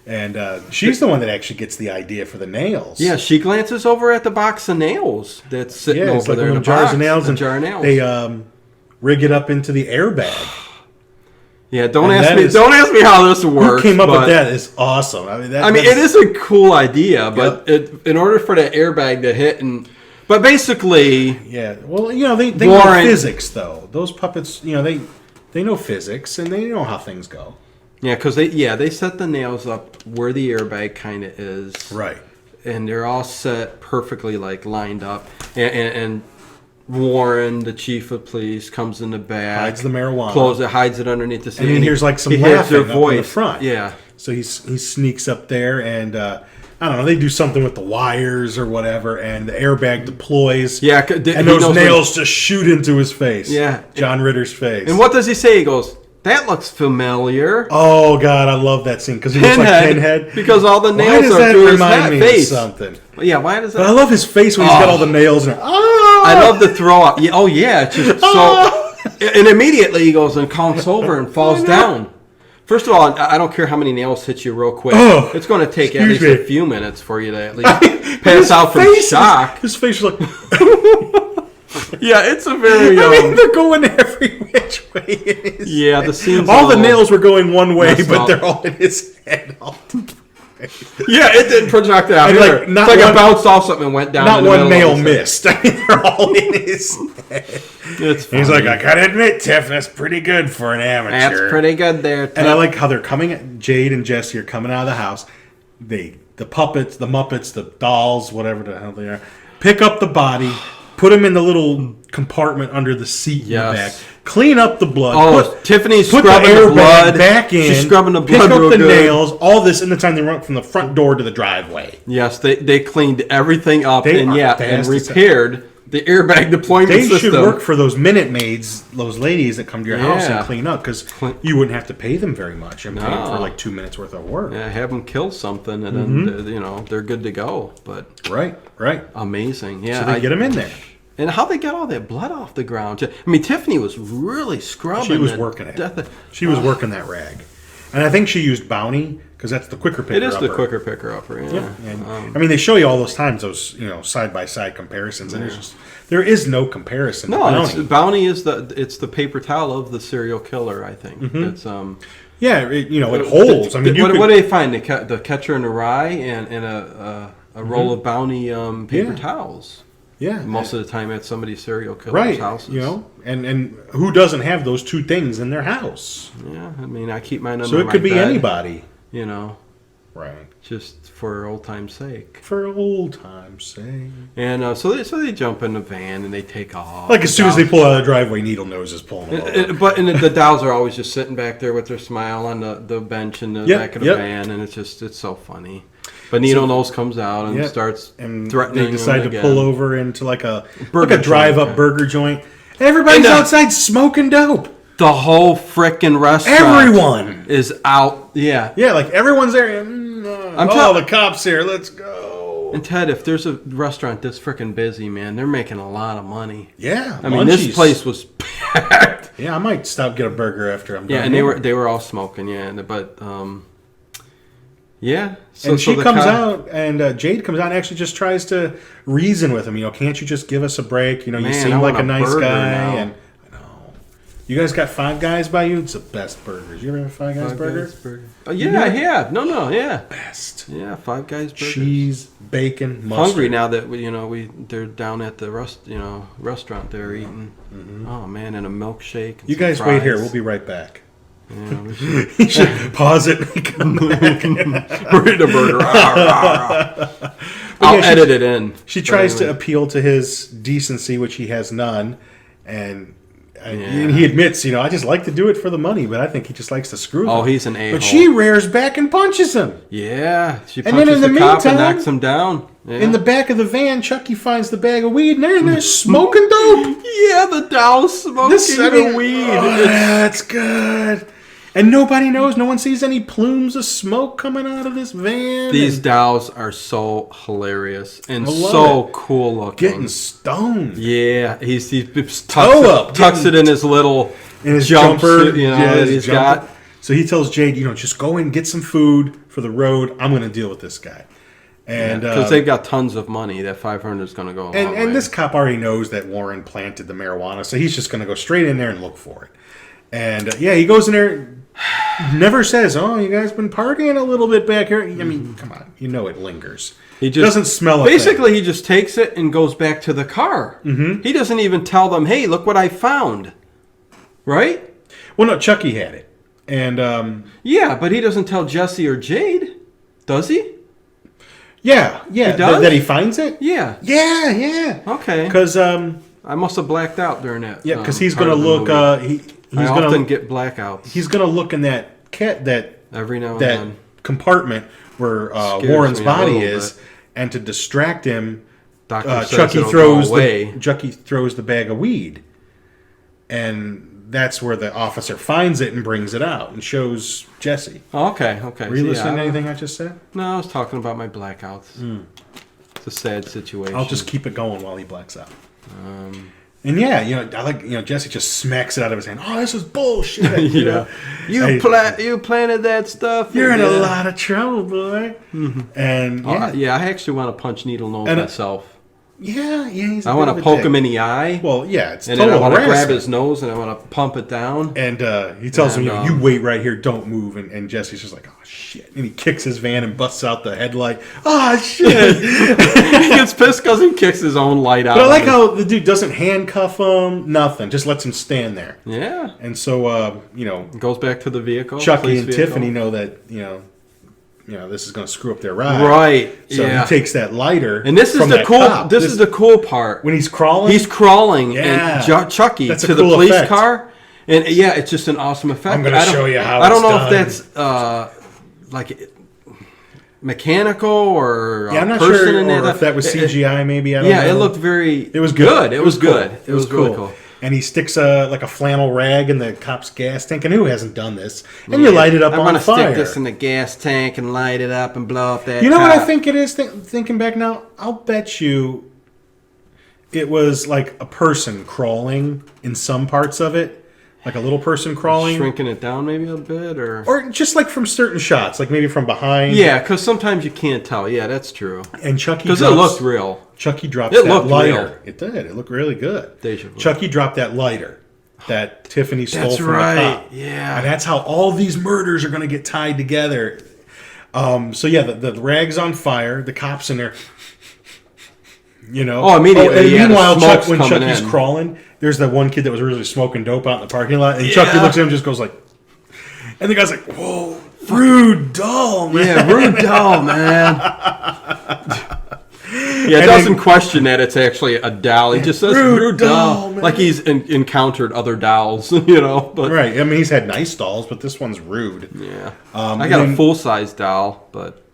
And she's the one that actually gets the idea for the nails. Yeah, she glances over at the box of nails that's sitting over there. The jars of nails. The jar of nails. They rig it up into the airbag. Yeah, don't ask me how this works. Who came up with that is awesome. I mean, it is a cool idea, but in order for that airbag to hit but basically, yeah. Well, they know physics though. Those puppets, they know physics and they know how things go. Yeah, because they set the nails up where the airbag kind of is. Right. And they're all set perfectly, lined up. And Warren, the chief of police, comes in the back. Hides the marijuana. Hides it underneath the seat. And then hears some laughing up in the front. Yeah. So he sneaks up there and, I don't know, they do something with the wires or whatever, and the airbag deploys. Yeah. And those nails just shoot into his face. Yeah. John Ritter's face. And what does he say? He goes, "That looks familiar." Oh God, I love that scene because he looks like Pinhead. Because all the nails are through his face. Of something. Yeah, why does that? But I love his face when he's got all the nails. I love the throw up. Yeah, it's just so. And immediately he goes and conks over and falls down. First of all, I don't care how many nails hit you real quick. It's going to take at least a few minutes for you to at least pass out from shock. His face was like. Yeah, it's a very. They're going every which way. Yeah, the scenes. All the nails were going one way, but they're all in his head. Yeah, it didn't project out. It's like it bounced off something and went down. Not one nail missed. They're all in his head. It's funny. He's like, I gotta admit, Tiff, that's pretty good for an amateur. That's pretty good there, Tiff. And I like how they're coming. Jade and Jesse are coming out of the house. The puppets, the Muppets, the dolls, whatever the hell they are, pick up the body. Put him in the little compartment under the seat in the back. Clean up the blood. Tiffany's scrubbing the blood back in. She's scrubbing the blood. Pick up the nails. All this in the time they run from the front door to the driveway. Yes, they cleaned everything up and repaired the airbag deployment system. They should work for those Minute Maids, those ladies that come to your house and clean up, because you wouldn't have to pay them very much and pay them for 2 minutes worth of work. Yeah, have them kill something and then they're good to go. But right, amazing. Yeah, so they get them in there. And how they got all that blood off the ground? I mean, Tiffany was really scrubbing. She was working it. She was working that rag, and I think she used Bounty because that's the quicker picker. It is the quicker picker upper. Yeah. And, I mean, they show you all those times those side by side comparisons, and there is no comparison. No, Bounty is the paper towel of the serial killer. I think it's it holds. I mean, what do they find? The Catcher in the Rye and a roll of Bounty paper towels. Yeah, most of the time at somebody's serial killer's houses. And who doesn't have those two things in their house? Yeah, I mean, I keep mine under my bed. So it could be anybody. Right. Just for old time's sake. For old time's sake. And so they jump in the van and they take off. Like as soon as they pull out of the driveway, Needle Nose is pulling them over. But the dolls are always just sitting back there with their smile on the bench in the back of the van, and it's so funny. But Needle Nose comes out and starts threatening. They decide to pull over into like a drive-up burger joint. Everybody's outside smoking dope. The whole frickin' restaurant. Everyone is out. Yeah. Yeah, like everyone's there. The cops here. Let's go. And Ted, if there's a restaurant this frickin' busy, man, they're making a lot of money. Yeah. I mean, this place was packed. Yeah, I might stop get a burger after I'm done. Yeah, and they were all smoking. Yeah, but. Yeah. So she comes out, and Jade comes out and actually just tries to reason with him. Can't you just give us a break? You seem like a nice guy. And I know. You guys got Five Guys by you? It's the best burgers. You ever have Five Guys burger? Oh, yeah, I have. No, yeah. Best. Yeah, Five Guys burgers. Cheese, bacon, mustard. Hungry now that they're down at the restaurant there eating. Mm-hmm. Oh man, and a milkshake. And you guys wait here. We'll be right back. Yeah, He should pause it and come back. we're eating a burger. I'll edit it in. She tries to appeal to his decency, which he has none, and he admits, I just like to do it for the money, but I think he just likes to screw them. Oh, he's an a-hole. But she rears back and punches him. Yeah, she And punches then in the the cop and meantime, knocks him down. Yeah. In the back of the van, Chucky finds the bag of weed, and they're in there smoking dope. Yeah, the doll's smoking the weed. That's good. And nobody knows. No one sees any plumes of smoke coming out of this van. These dolls are so hilarious and I love so it. cool looking. Getting stoned. Yeah, he tucks it in his little In his jumper, jumper. that he's got. So he tells Jade, just go in, get some food for the road. I'm going to deal with this guy. And Because they've got tons of money. That 500 is going to go a long way. And this cop already knows that Warren planted the marijuana, so he's just going to go straight in there and look for it. And he goes in there, never says, "Oh, you guys been partying a little bit back here." I mean, come on, it lingers. He just doesn't smell it. Basically, he just takes it and goes back to the car. Mm-hmm. He doesn't even tell them, "Hey, look what I found." Right? Well, no, Chucky had it, and yeah, but he doesn't tell Jesse or Jade, does he? Yeah, He does? that he finds it. Yeah. Okay. Because I must have blacked out during that. yeah, because he's going to look. He's I going often to get blackouts. He's going to look in that every now and that then. compartment where Warren's body is, and to distract him, Chucky throws the bag of weed, and that's where the officer finds it and brings it out and shows Jesse. Oh, okay. Were you listening to anything I just said? No, I was talking about my blackouts. It's a sad situation. I'll just keep it going while he blacks out. And I like Jesse just smacks it out of his hand. Oh, this is bullshit. You planted that stuff. You're in a lot of trouble, boy. Mm-hmm. And I actually want to punch needle nose myself. He's I want to poke him in the eye. Well, it's and total then I want to harassment. grab his nose and I want to pump it down. And he tells him, you wait right here, don't move. And Jesse's just like, oh shit! And he kicks his van and busts out the headlight. Oh shit! He gets pissed because he kicks his own light out. But I like how the dude doesn't handcuff him, nothing, just lets him stand there. Yeah. And so goes back to the vehicle. Chucky and Tiffany know that this is going to screw up their ride. Right. So he takes that lighter. And this is from the that cool. cop. This is the cool part. When he's crawling. He's crawling, Yeah. and Chucky That's a to the cool police effect. car, and it's just an awesome effect. I'm going to show you how. I don't it's know done. if that's like mechanical or I'm not person sure in there. or if that was CGI. Maybe I don't know. It looked very. It was good. It was good. Cool. It was really cool. And he sticks a flannel rag in the cop's gas tank. And who hasn't done this? And you light it up on fire. I'm going to stick this in the gas tank and light it up and blow up that. You know cop. what I think it is? Thinking back now, I'll bet you it was like a person crawling in some parts of it. Like a little person crawling. Shrinking it down maybe a bit? Or just like from certain shots. Like maybe from behind. Yeah, because sometimes you can't tell. Yeah, that's true. And Chucky because it looked real. Chucky drops it that looked lighter. Real. It did. It looked really good. Deja vu. Chucky dropped that lighter that Tiffany stole from the cop. Yeah. And that's how all these murders are going to get tied together. The rag's on fire. The cop's in there. Oh, immediately. And meanwhile, when Chucky's crawling, there's that one kid that was really smoking dope out in the parking lot. And Chucky looks at him and just goes like... And the guy's like, whoa, rude doll, man. Yeah, rude doll, man. Yeah, it doesn't question that it's actually a doll. He just says rude doll. Man. Like he's encountered other dolls, But, right. I mean, he's had nice dolls, but this one's rude. Yeah. I got a full-size doll, but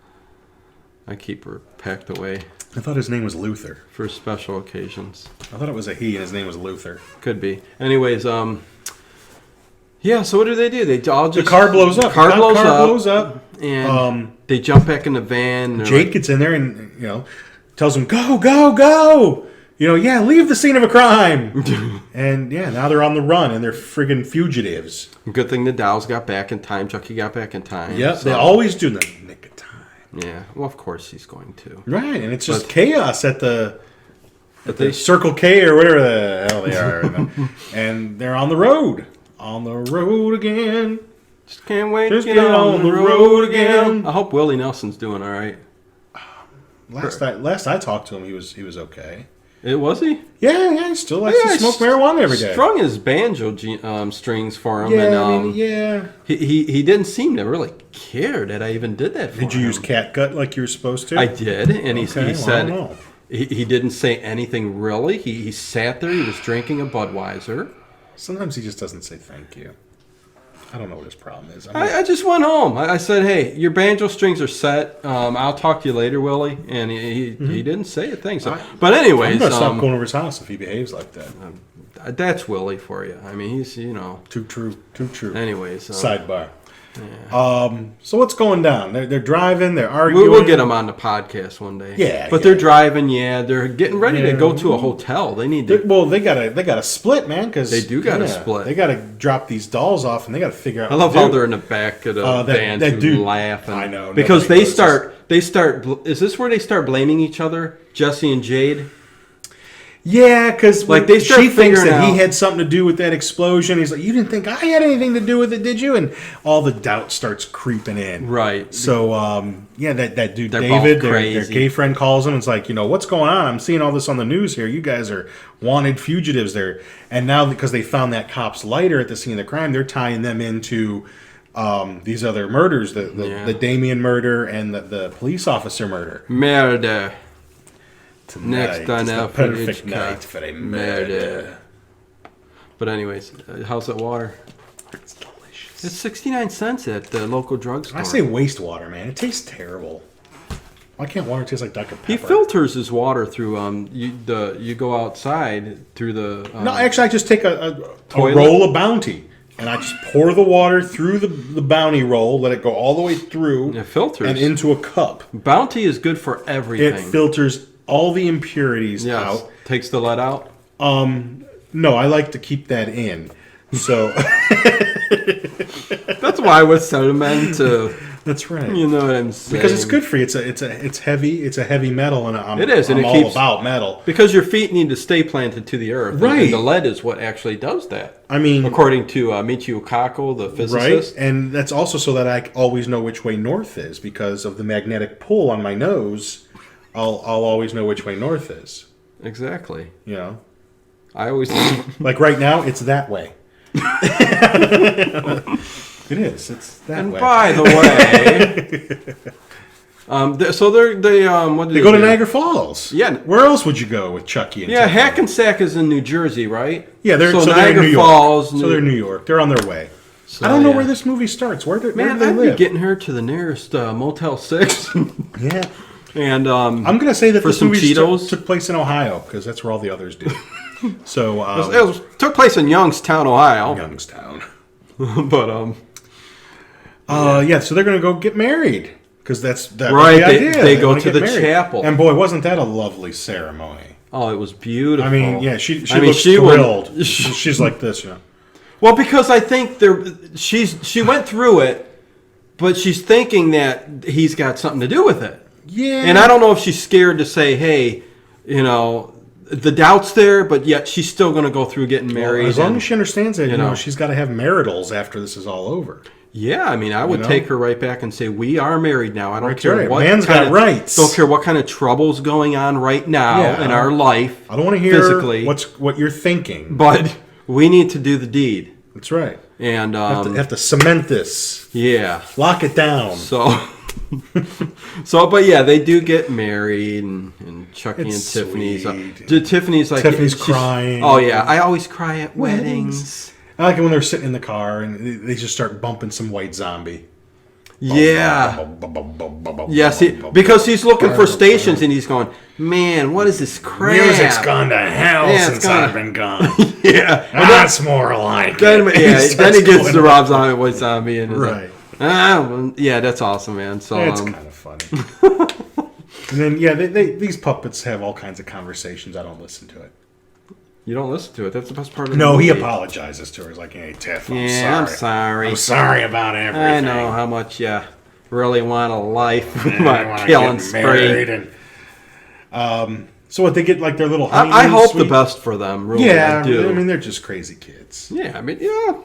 I keep her packed away. I thought his name was Luther. For special occasions. I thought it was a he and his name was Luther. Could be. Anyways, yeah, so what do? They all just... The car blows up. Car blows up. And they jump back in the van. Jake gets in there and, tells him, go, go, go. Leave the scene of a crime. And, now they're on the run and they're friggin' fugitives. Good thing the dolls got back in time. Chucky got back in time. Yep, they always do the nick of time. Yeah, well, of course he's going to. Right, and it's just chaos at the Circle K or whatever the hell they are. And they're on the road. On the road again. Just can't wait to get on the road again. I hope Willie Nelson's doing all right. Last I talked to him, he was okay. It was he? Yeah, he still likes to smoke marijuana every day. Strung his banjo strings for him. Yeah, and, yeah. He didn't seem to really care that I even did that for him. Did you use catgut like you were supposed to? I did, and he I said don't know. he didn't say anything really. He sat there. He was drinking a Budweiser. Sometimes he just doesn't say thank you. I don't know what his problem is. I just went home. I said, "Hey, your banjo strings are set. I'll talk to you later, Willie." And he didn't say a thing. So, but anyways, I'm gonna stop going over his house if he behaves like that. That's Willie for you. I mean, he's Too true. Anyways, Sidebar. Yeah. So what's going down? They're driving. They're arguing. We'll get them on the podcast one day. Yeah, but they're driving. Yeah, they're getting ready to go to a hotel. They need to. They gotta split, man. Because they do gotta split. They gotta drop these dolls off, and they gotta figure out. I love how they're in the back of the van laughing. I know because they start. Is this where they start blaming each other, Jesse and Jade? Yeah, because she thinks that he out, had something to do with that explosion. He's like, "You didn't think I had anything to do with it, did you?" And all the doubt starts creeping in. Right. So, that dude David, their gay friend, calls him and is like, "What's going on? I'm seeing all this on the news here. You guys are wanted fugitives there." And now, because they found that cop's lighter at the scene of the crime, they're tying them into these other murders, the Damien murder and the police officer murder. Murder. Next on the perfect night for a murder. But anyways, how's that water? It's delicious. It's 69 cents at the local drugstore. I say wastewater, man. It tastes terrible. Why can't water taste like Dr. Pepper? He filters his water through you go outside through the no, actually I just take a roll of Bounty and I just pour the water through the Bounty roll, let it go all the way through. It filters and into a cup. Bounty is good for everything. It filters all the impurities out. Takes the lead out? No, I like to keep that in. So that's why with sediment. That's right. You know what I'm saying? Because it's good for you. It's heavy. It's a heavy metal, and I'm all about metal. Because your feet need to stay planted to the earth. Right. And the lead is what actually does that. I mean, according to Michio Kaku, the physicist. Right, and that's also so that I always know which way north is because of the magnetic pull on my nose. I'll always know which way north is. Exactly. I always like right now. It's that way. It is. It's that way. And by the way, so they what did they go to Niagara Falls. Yeah. Where else would you go with Chucky and Yeah, Tiffany? Hackensack is in New Jersey, right? Yeah, they're Niagara in New Falls. York. So they're in New York. They're on their way. So, I don't know where this movie starts. Where do they live? I'd be getting her to the nearest Motel 6. Yeah. And I'm going to say that this movie took place in Ohio because that's where all the others do. So it took place in Youngstown, Ohio. Youngstown. But so they're going to go get married because that's the idea. They go to the chapel. And boy, wasn't that a lovely ceremony. Oh, it was beautiful. I mean, yeah, she looks thrilled. She's like this, Well, because I think she went through it, but she's thinking that he's got something to do with it. Yeah. And I don't know if she's scared to say, hey, the doubt's there, but yet she's still going to go through getting married. As long as she understands that, she's got to have maritals after this is all over. Yeah, I mean, I would take her right back and say, we are married now. I don't care what man's got rights. Don't care what kind of trouble's going on right now in our life. I don't want to hear physically what you're thinking. But we need to do the deed. That's right. And have to cement this. Yeah. Lock it down. But yeah, they do get married, and Chucky and Tiffany's. Tiffany's crying. Oh yeah, I always cry at weddings. I like it when they're sitting in the car and they just start bumping some White Zombie. Yeah. Yes, because he's looking for stations and he's going, man, what is this crap? Music's gone to hell since I've been gone. Yeah. That's more like then, it. Then he gets to Rob Zombie, White Zombie. And right. Yeah, that's awesome, man. So it's kind of funny. And then, these puppets have all kinds of conversations. I don't listen to it. You don't listen to it. That's the best part of the movie. No, he apologizes to her. He's like, hey, Tiff, I'm sorry. I'm sorry about everything. I know how much you really want a life. My killing spree. So what, they get like their little honeymoon I hope suite? the best for them, really. Yeah, I do. I mean, they're just crazy kids. Yeah, I mean, yeah.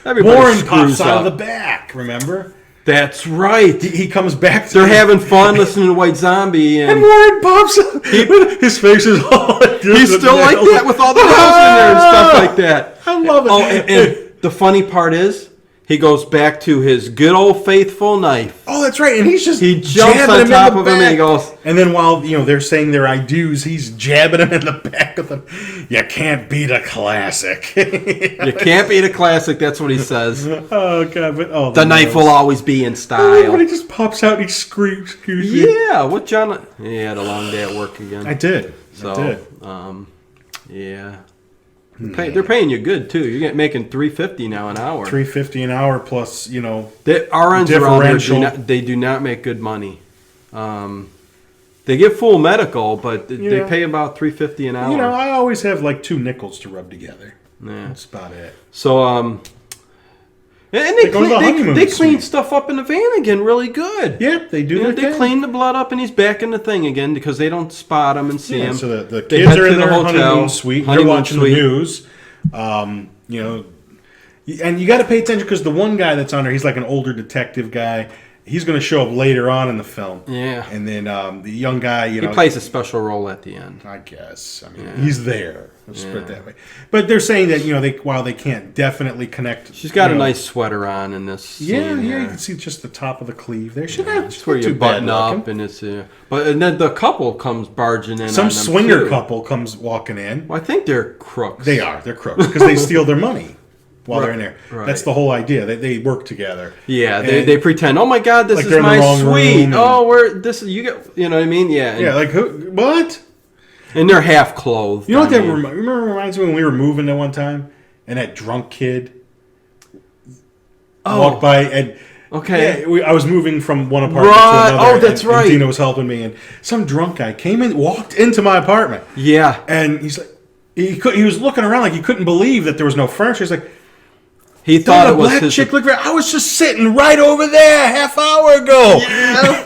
Warren pops out of the back, remember? That's right. He comes back. They're having fun listening to White Zombie, and Warren pops up. His face is all. He's still like that with all the nails in there and stuff like that. I love it. Oh, and the funny part is, he goes back to his good old faithful knife. Oh, that's right. And he jumps on top of him and he goes. And then while they're saying their I do's, he's jabbing him in the back of them. You can't beat a classic. You can't beat a classic. That's what he says. Oh God! The knife will always be in style. When he just pops out and he screams. Yeah, what John? He had a long day at work again. I did. Yeah. They're paying you good too. You're making $3.50 now an hour. $3.50 an hour plus, the RNs around here, they do not make good money. They get full medical, but they pay about $3.50 an hour. I always have like 2 nickels to rub together. Yeah. That's about it. So and they clean stuff up in the van again really good. Yeah, they do. They clean the blood up, and he's back in the thing again because they don't spot him and see him. So the kids are in their honeymoon suite. They're watching the news. And you got to pay attention because the one guy that's on there, he's like an older detective guy. He's going to show up later on in the film. Yeah. And then the young guy, he plays a special role at the end. I guess. He's there. Let's put it that way. But they're saying that, while they can't definitely connect. She's got a nice sweater on in this scene. Yeah, you can see just the top of the sleeve there. It's where you button up, and it's and then the couple comes barging in. Some swinger couple comes walking in. Well, I think they're crooks. They are. They're crooks because they steal their money while they're in there. Right. That's the whole idea. They work together. Yeah, they pretend. Oh my God, this is my suite. You know what I mean? Yeah. Yeah, like who? What? And they're half clothed. You know what that reminds me when we were moving there one time, and that drunk kid walked by and. Okay. Yeah, I was moving from one apartment to another. Oh, that's right. And Dina was helping me, and some drunk guy walked into my apartment. Yeah. And he's like, he was looking around like he couldn't believe that there was no furniture. He's like, he thought it was black his. Chick looked I was just sitting right over there a half hour ago. Yeah.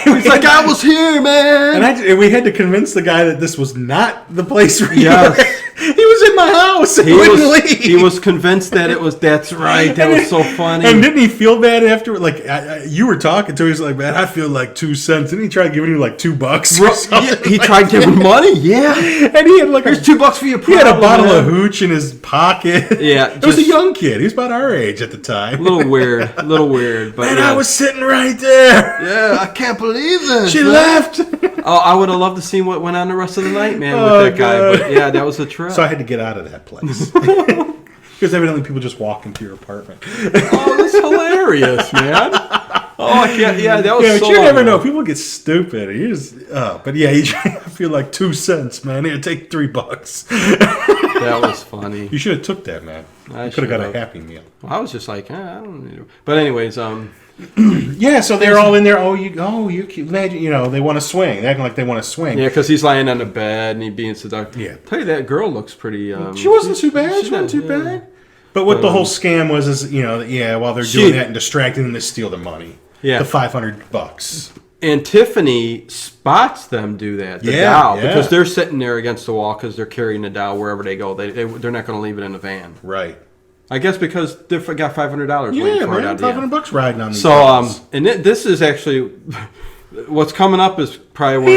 He's like, I was here, man. And we had to convince the guy that this was not the place where you were. He was in my house. He wouldn't leave. He was convinced that it was. That's right. That was so funny. And didn't he feel bad after? Like you were talking to him, he's like, "Man, I feel like 2 cents." Didn't he try giving you like $2? Yeah, he tried giving money. Yeah, and he had like here's $2 for your problem. He had a bottle of hooch in his pocket. Yeah, it was a young kid. He was about our age at the time. A little weird. But and I was sitting right there. Yeah, I can't believe this. She left. Oh, I would have loved to see what went on the rest of the night, man, with that guy. But yeah, that was a trip. So I had to get out of that place. Because evidently people just walk into your apartment. Oh, that's hilarious, man. Oh, I can't. Yeah, that was so. But you never know. People get stupid. But yeah, I feel like 2 cents, man. Here, take $3. That was funny. You should have took that, man. You could have got a Happy Meal. Well, I was just like, I don't need it. But anyways, yeah, so they're all in there. You imagine, they want to swing. They're acting like they want to swing. Yeah, because he's lying on the bed and he's being seductive. Yeah. Tell you, that girl looks pretty. She wasn't too bad. She wasn't too bad. But what the whole scam was is, while they're doing that and distracting them, they steal their money. Yeah. The $500. And Tiffany spots them do that. The doll, because they're sitting there against the wall because they're carrying the doll wherever they go. They're not going to leave it in the van. Right. I guess because they've got $500 waiting for it out there. $500 riding on these So, and this is actually, what's coming up is probably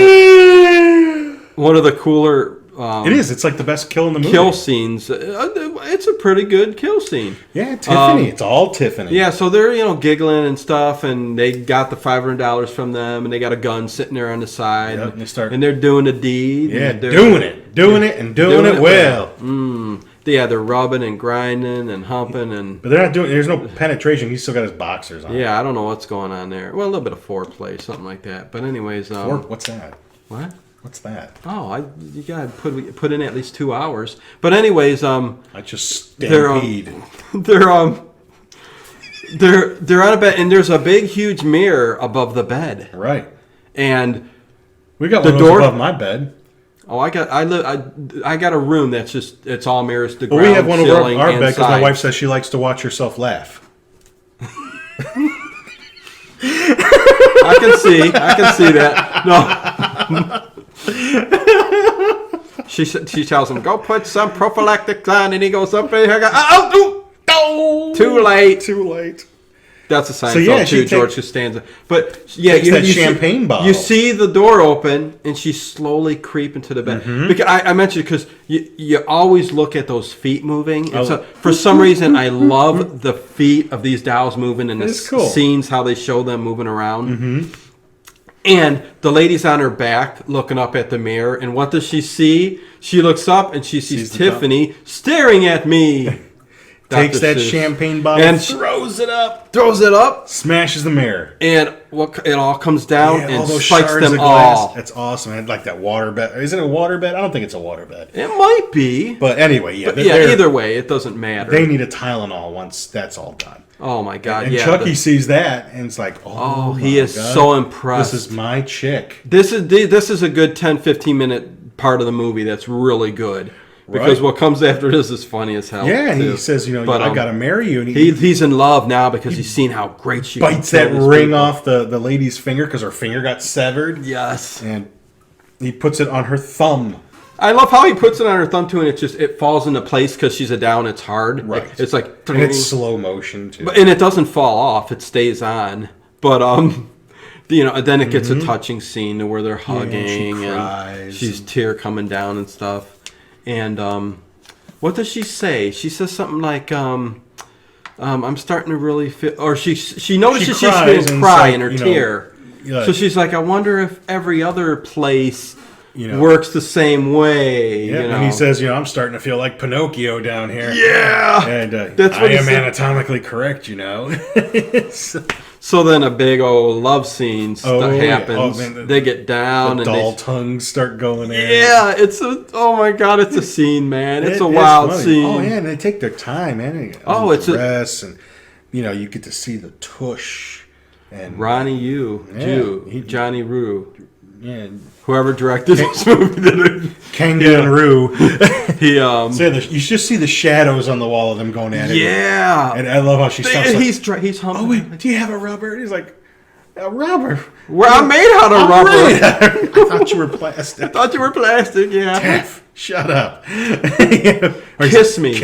one of the cooler... it is. It's like the best kill in the movie. Kill scenes. It's a pretty good kill scene. Yeah, Tiffany. It's all Tiffany. Yeah, so they're giggling and stuff, and they got the $500 from them, and they got a gun sitting there on the side, and they're doing the deed. Yeah, doing it well. Yeah, they're rubbing and grinding and humping But they're not doing. There's no penetration. He's still got his boxers on. Yeah, I don't know what's going on there. Well, a little bit of foreplay, something like that. But anyways, what's that? What? What's that? Oh, you gotta put in at least 2 hours. But anyways, I just stampede. They're on a bed, and there's a big, huge mirror above the bed. Right. And we got one of those above my bed. Oh, I got a room that's just it's all mirrors. The ground, we have one over our bed because my wife says she likes to watch herself laugh. I can see that. No. She tells him, go put some prophylactic on, and he goes up there. Too late. That's a Seinfeld too, George Costanza. But yeah, that champagne bottle. You see the door open, and she slowly creep into the bed. Mm-hmm. Because I mentioned because you always look at those feet moving. And so for some reason, I love the feet of these dolls moving and the scenes how they show them moving around. Mm-hmm. And the lady's on her back looking up at the mirror. And what does she see? She looks up and she sees Tiffany staring at me. Takes that champagne bottle and throws it up. Smashes the mirror. And it all comes down and all those spikes them all. That's awesome. And like that water bed. Is it a water bed? I don't think it's a water bed. It might be. But anyway, either way, it doesn't matter. They need a Tylenol once that's all done. Oh my God! And Chucky sees that and it's like, he is so impressed. This is my chick. This is a good 10-15 minute part of the movie that's really good. Because what comes after this is funny as hell. Yeah, and he says, I got to marry you. And he's in love now because he's seen how great she bites that ring off the lady's finger because her finger got severed. Yes. And he puts it on her thumb. I love how he puts it on her thumb too, and it falls into place because she's down. It's hard. Right. It's like and it's slow motion too. And it doesn't fall off. It stays on. But then it gets a touching scene where they're hugging and she's tear coming down and stuff. And what does she say? She says something like, "I'm starting to really feel," or she notices she's going to cry in her tear. So she's like, "I wonder if every other place works the same way." Yeah, and he says, "I'm starting to feel like Pinocchio down here." Yeah, and that's what I am anatomically correct, So then a big old love scene happens. They get down and doll tongues start going in. Yeah, it's a scene, man. It's a wild scene. Oh yeah, and they take their time, man. It's dress and you get to see the tush and Ronnie Johnny Rue. Yeah. Whoever directed this movie did it. Kangaroo. So you just see the shadows on the wall of them going at it. Yeah. And I love how she stops. He's humming. Oh wait, do you have a rubber? And he's like, a rubber. Well, I'm made out of rubber. I thought you were plastic. Yeah. Tiff, shut up. Kiss me.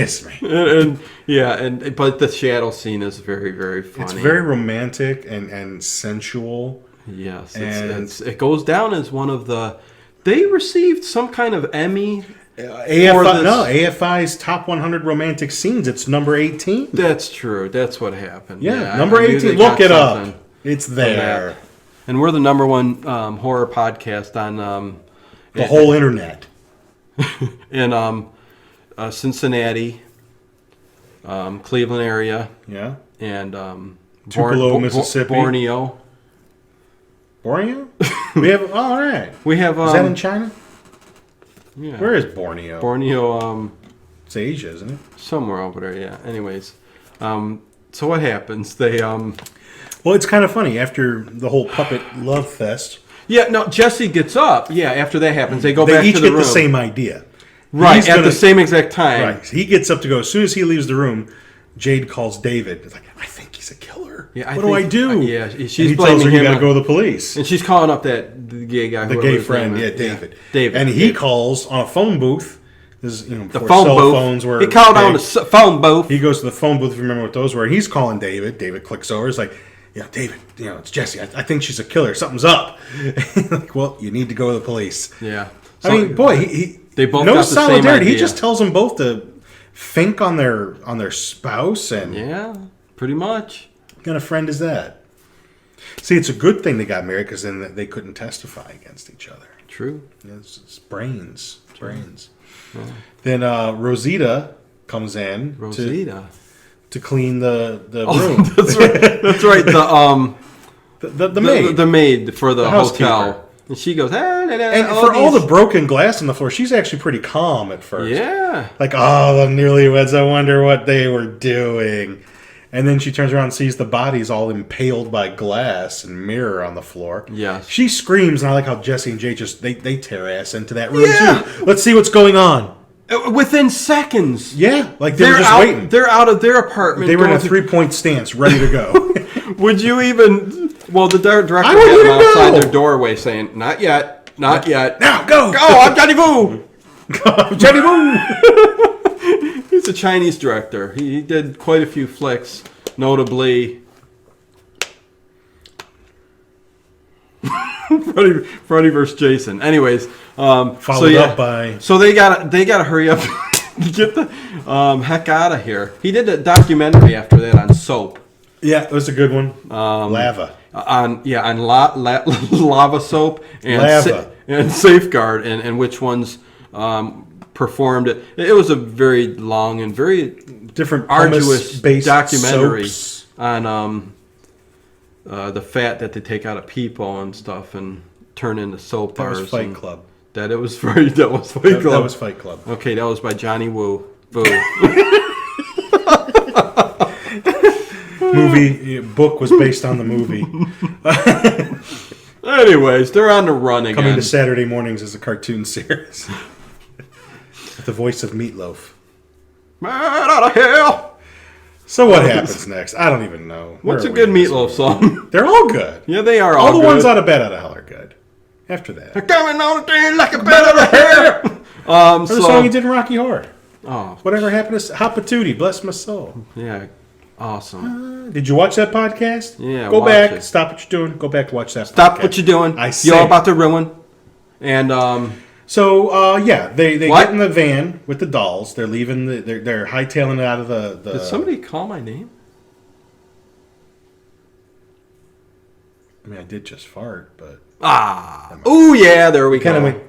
But the shadow scene is very, very funny. It's very romantic and sensual. Yes, it goes down as one of the. They received some kind of Emmy. AFI's top 100 romantic scenes. It's number 18. That's true. That's what happened. Yeah, number 18. Look it up. It's there. And we're the number one horror podcast on the whole internet. In Cincinnati, Cleveland area. Yeah. And Tupelo, Mississippi. Borneo. We have all right. We have. Is that in China? Yeah. Where is Borneo? Borneo. It's Asia, isn't it? Somewhere over there. Yeah. Anyways, so what happens? They Well, it's kind of funny after the whole puppet love fest. Yeah. No. Jesse gets up. Yeah. After that happens, they go back to the room. They each get the same idea. Right. At the same exact time. Right. He gets up to go. As soon as he leaves the room, Jade calls David. It's like, I think he's a killer. Yeah, what do I do? Yeah, she's and he tells her you got to go to the police. And she's calling up the gay guy, the gay friend, David. Yeah, David. And he calls on a phone booth. This is, the phone booth. Phones were he called on the phone booth. He goes to the phone booth. If you remember what those were? And he's calling David. David clicks over. He's like, "Yeah, David. It's Jesse. I think she's a killer. Something's up." Like, well, you need to go to the police. Yeah. So, I mean, boy, they both no got the solidarity. Same idea. He just tells them both to think on their spouse and pretty much. What kind of friend is that? See, it's a good thing they got married because then they couldn't testify against each other. True. It's brains. Yeah. Then Rosita comes in to clean the room. That's right. The maid. The maid for the hotel. And she goes, and for all the broken glass on the floor, she's actually pretty calm at first. Yeah. Like, the newlyweds, I wonder what they were doing. And then she turns around and sees the bodies all impaled by glass and mirror on the floor. Yeah. She screams, and I like how Jesse and Jay they tear ass into that room too. Let's see what's going on. Within seconds. Yeah, like they're just waiting. They're out of their apartment. They were in a 3-point stance, ready to go. Would you even... Well, the director had them outside their doorway saying, "Not yet, not yet. Now, go! I'm Johnny Boo!" Johnny Boo! He's a Chinese director. He did quite a few flicks, notably Freddy versus Jason. Anyways, Followed up by... So they gotta hurry up, get the heck out of here. He did a documentary after that on soap. Yeah, it was a good one. Lava. On lava soap and Lava. And Safeguard and which ones performed it. It was a very long and very different arduous documentary soaps. on the fat that they take out of people and stuff and turn into soap bars. That was Fight Club. That was Fight Club. That was Fight Club. Okay, that was by Johnny Woo. Boo. Book was based on the movie. Anyways, they're on the run again. Coming to Saturday mornings as a cartoon series. With the voice of Meatloaf. Man out of hell! So what happens next? I don't even know. What's a good Meatloaf song? They're all good. Yeah, they are all good. the ones out of bed out of hell are good. After that. They're coming on the thing like a bed out of hell! Or the song he did in Rocky Horror. Oh. Whatever happened to Hot Patootie, bless my soul. Yeah, awesome. Did you watch that podcast? Yeah, Go back, it. stop what you're doing, go back, watch that Stop podcast. what you're doing. I see. You're about to ruin. And, they get in the van with the dolls. They're leaving, they're hightailing it out of the... Did somebody call my name? I mean, I did just fart, but... Oh, yeah, there we go. Kind of went...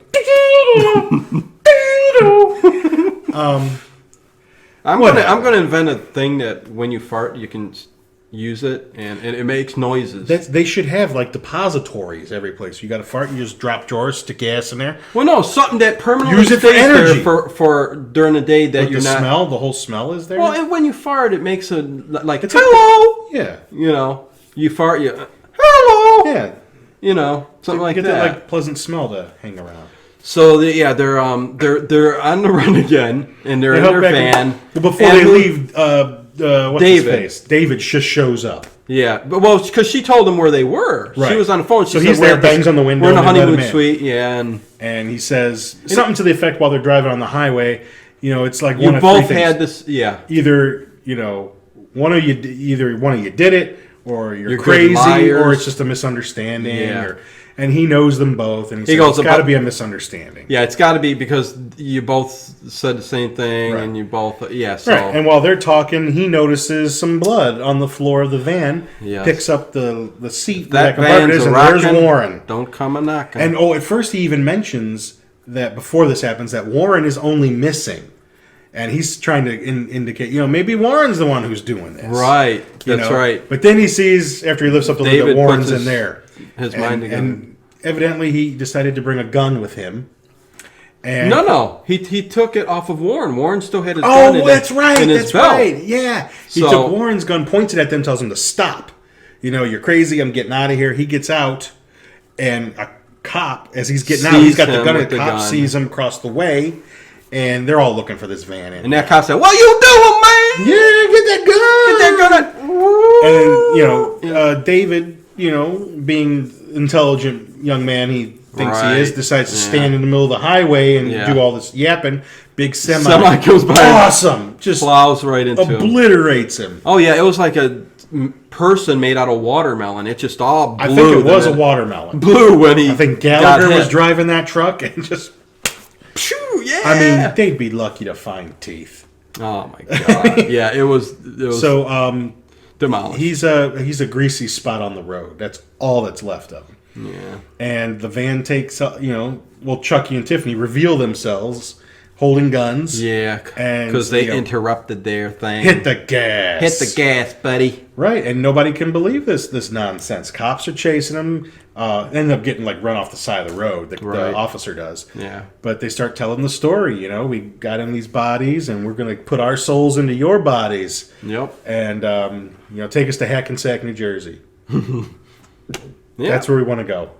I'm gonna invent a thing that when you fart, you can use it, and it makes noises. They should have, like, depositories every place. You got to fart, you just drop drawers, stick gas in there. Well, no, something that permanently Use it for stays energy. there for during the day that Like you're the not... smell, the whole smell is there? Well, and when you fart, it makes a, like, It's hello! Yeah. You know, you fart, you... Hello! Yeah. You know, something like get that. Like, pleasant smell to hang around. So they're on the run again, and they're in their van. Before they leave, what's his face? David just shows up. Yeah, but because she told him where they were. Right. She was on the phone. She so said, he's there, bangs on the window. We're in a and they let honeymoon him suite. Yeah, and he says something to the effect while they're driving on the highway. You know, it's like you one of both three things. had this. Yeah, either one of you did it, or you're good crazy, liars. or it's just a misunderstanding. Yeah. And he knows them both, and he goes, it's got to be a misunderstanding. Yeah, it's got to be because you both said the same thing, Right. and you both So. Right. And while they're talking, he notices some blood on the floor of the van. Yes. Picks up the seat that compartment van's and rocking. there's Warren. Don't come a knocking. And at first he even mentions that before this happens that Warren is only missing. And he's trying to indicate, maybe Warren's the one who's doing this. Right. That's right. But then he sees, after he lifts up the lid, that Warren's in there. His mind together. And evidently he decided to bring a gun with him. And No. He took it off of Warren. Warren still had his gun in that's his, right. in his That's belt. right. Yeah. He took Warren's gun, points it at them, tells him to stop. You're crazy. I'm getting out of here. He gets out, and a cop, as he's getting out, he's got the gun, and the cop sees him across the way, and they're all looking for this van. And that cop said, "What you doing, man? Yeah, get that gun. Get that gun." And David, being intelligent young man he thinks he is, decides to stand in the middle of the highway and do all this yapping. Big semi goes by. Awesome. Just plows right into him. Obliterates him. Oh yeah, it was like a person made out of watermelon. It just all blew. I think it was a watermelon. Blew when he. I think Gallagher was driving that truck and just. Phew, yeah. I mean, they'd be lucky to find teeth. Oh my god. Yeah, it was. So demolished. He's a greasy spot on the road. That's all that's left of him. Yeah. And the van takes, Chucky and Tiffany reveal themselves holding guns. Yeah, because they interrupted their thing. Hit the gas. Hit the gas, buddy. Right, and nobody can believe this nonsense. Cops are chasing them. End up getting run off the side of the road. The officer does. Yeah. But they start telling the story. We got in these bodies, and we're going to put our souls into your bodies. Yep. And take us to Hackensack, New Jersey. Yeah. That's where we want to go.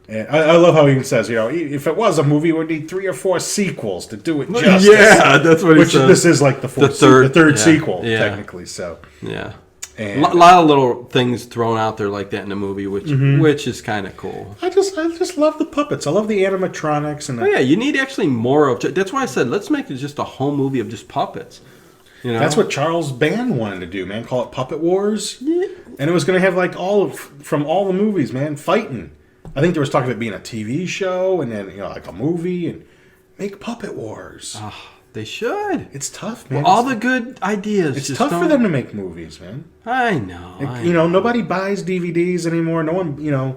And I love how he says, if it was a movie, we'd need 3 or 4 sequels to do it justice. Yeah, that's what he says. This is like the third sequel, yeah. technically. So yeah, and a lot of little things thrown out there like that in the movie, which is kind of cool. I just love the puppets. I love the animatronics and. Yeah, you need actually more of. That's why I said let's make it just a whole movie of just puppets. That's what Charles Band wanted to do, man. Call it Puppet Wars. Yeah. And it was going to have from all the movies, man, fighting. I think there was talk of it being a TV show and then like a movie and make Puppet Wars. They should. It's tough, man. Well, all the good ideas. It's just tough for don't- them to make movies, man. I know. Nobody buys DVDs anymore. No one,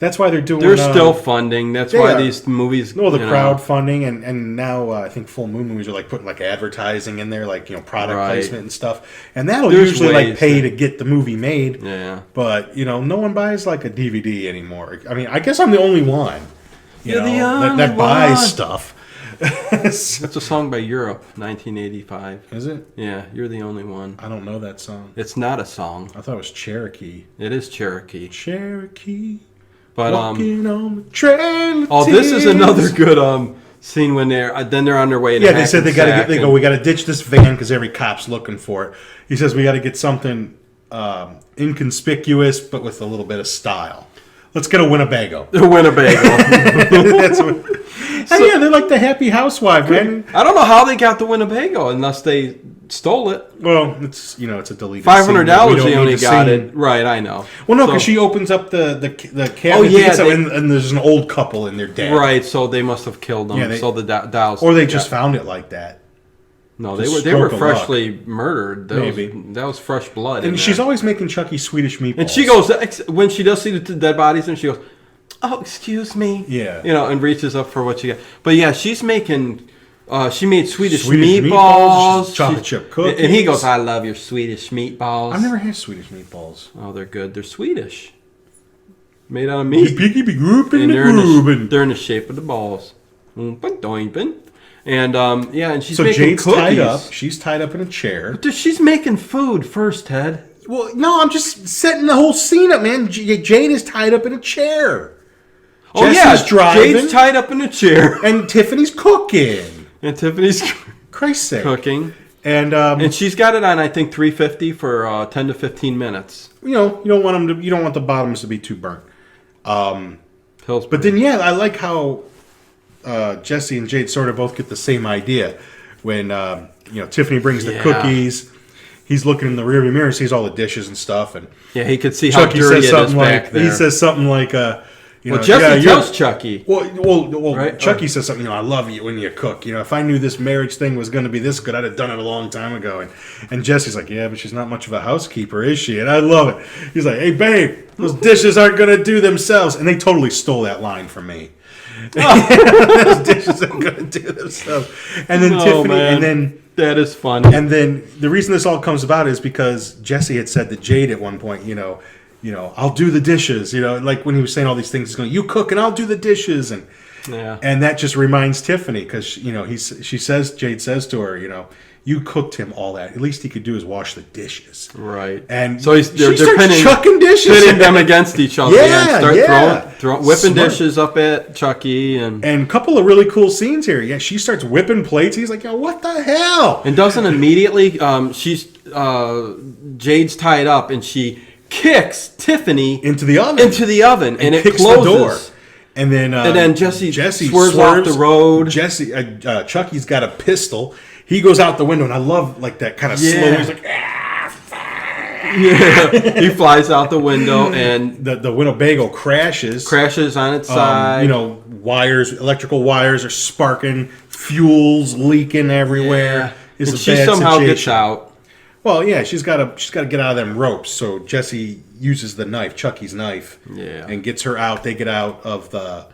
that's why they're doing. They're still funding. That's why these movies. No, the crowdfunding and now I think Full Moon movies are like putting like advertising in there, like product placement and stuff, and that'll usually like pay to get the movie made. Yeah. But no one buys like a DVD anymore. I mean, I guess I'm the only one. You're the only that buys one. stuff. That's a song by Europe, 1985. Is it? Yeah, you're the only one. I don't know that song. It's not a song. I thought it was Cherokee. It is Cherokee. Cherokee. But walking on the trail. This is another good scene when they're on their way to they said they got to we got to ditch this van because every cop's looking for it. He says we got to get something inconspicuous but with a little bit of style. Let's get a Winnebago. The Winnebago. That's what. They're like the happy housewife, man. I don't know how they got the Winnebago unless they stole it. Well, it's it's a deleted. $500 they only got it. Right, I know. Well, no, because she opens up the cabinet and there's an old couple in there dead. Right, so they must have killed them. Yeah, so the dolls. Or they just found it like that. No, they were freshly murdered. That was fresh blood. And she's always making Chucky Swedish meatballs. And she goes when she does see the dead bodies, and she goes, "Oh, excuse me." Yeah. And reaches up for what she got. But yeah, she's making. She made Swedish meatballs, chocolate chip cookies, and he goes, "I love your Swedish meatballs." I've never had Swedish meatballs. Oh, they're good. They're Swedish, made out of meat. They're in the shape of the balls. And and she's making Jade's cookies. tied up. She's tied up in a chair. But she's making food first, Ted. Well, no, I'm just setting the whole scene up, man. Jade is tied up in a chair. Jesse's driving. Jade's tied up in a chair, and Tiffany's cooking. And Tiffany's Christ's sake cooking. And she's got it on, I think, 350 for 10 to 15 minutes. You don't want the bottoms to be too burnt. But then I like how Jesse and Jade sort of both get the same idea. When Tiffany brings the cookies, he's looking in the rearview mirror, sees all the dishes and stuff, and he could see Chucky how dirty says it is back there. He says something like, Jesse tells Chucky. Well, right? Chucky says something. I love you when you cook. If I knew this marriage thing was going to be this good, I'd have done it a long time ago. And Jesse's like, yeah, but she's not much of a housekeeper, is she? And I love it. He's like, hey, babe, those dishes aren't going to do themselves. And they totally stole that line from me. Those dishes aren't going to do themselves. And then Tiffany, and then that is funny. And then the reason this all comes about is because Jesse had said to Jade at one point, I'll do the dishes. Like when he was saying all these things, he's going, you cook and I'll do the dishes. And that just reminds Tiffany because, Jade says to her, you cooked him all that. At least he could do is wash the dishes. Right. And so they're chucking dishes. Pitting them against each other. Whipping Smart. dishes up at Chucky. And a couple of really cool scenes here. Yeah, she starts whipping plates. He's like, what the hell? And doesn't immediately, Jade's tied up and she kicks Tiffany into the oven and it kicks closes. The door. And then Jesse swerves off the road. Chucky's got a pistol. He goes out the window, and I love like that kind of slow. He's like, he flies out the window, and the Winnebago crashes on its side. Electrical wires are sparking, fuel's leaking everywhere. And she somehow gets out. Well, yeah, she's got to get out of them ropes. So Jesse uses the knife, Chucky's knife, and gets her out. They get out of the.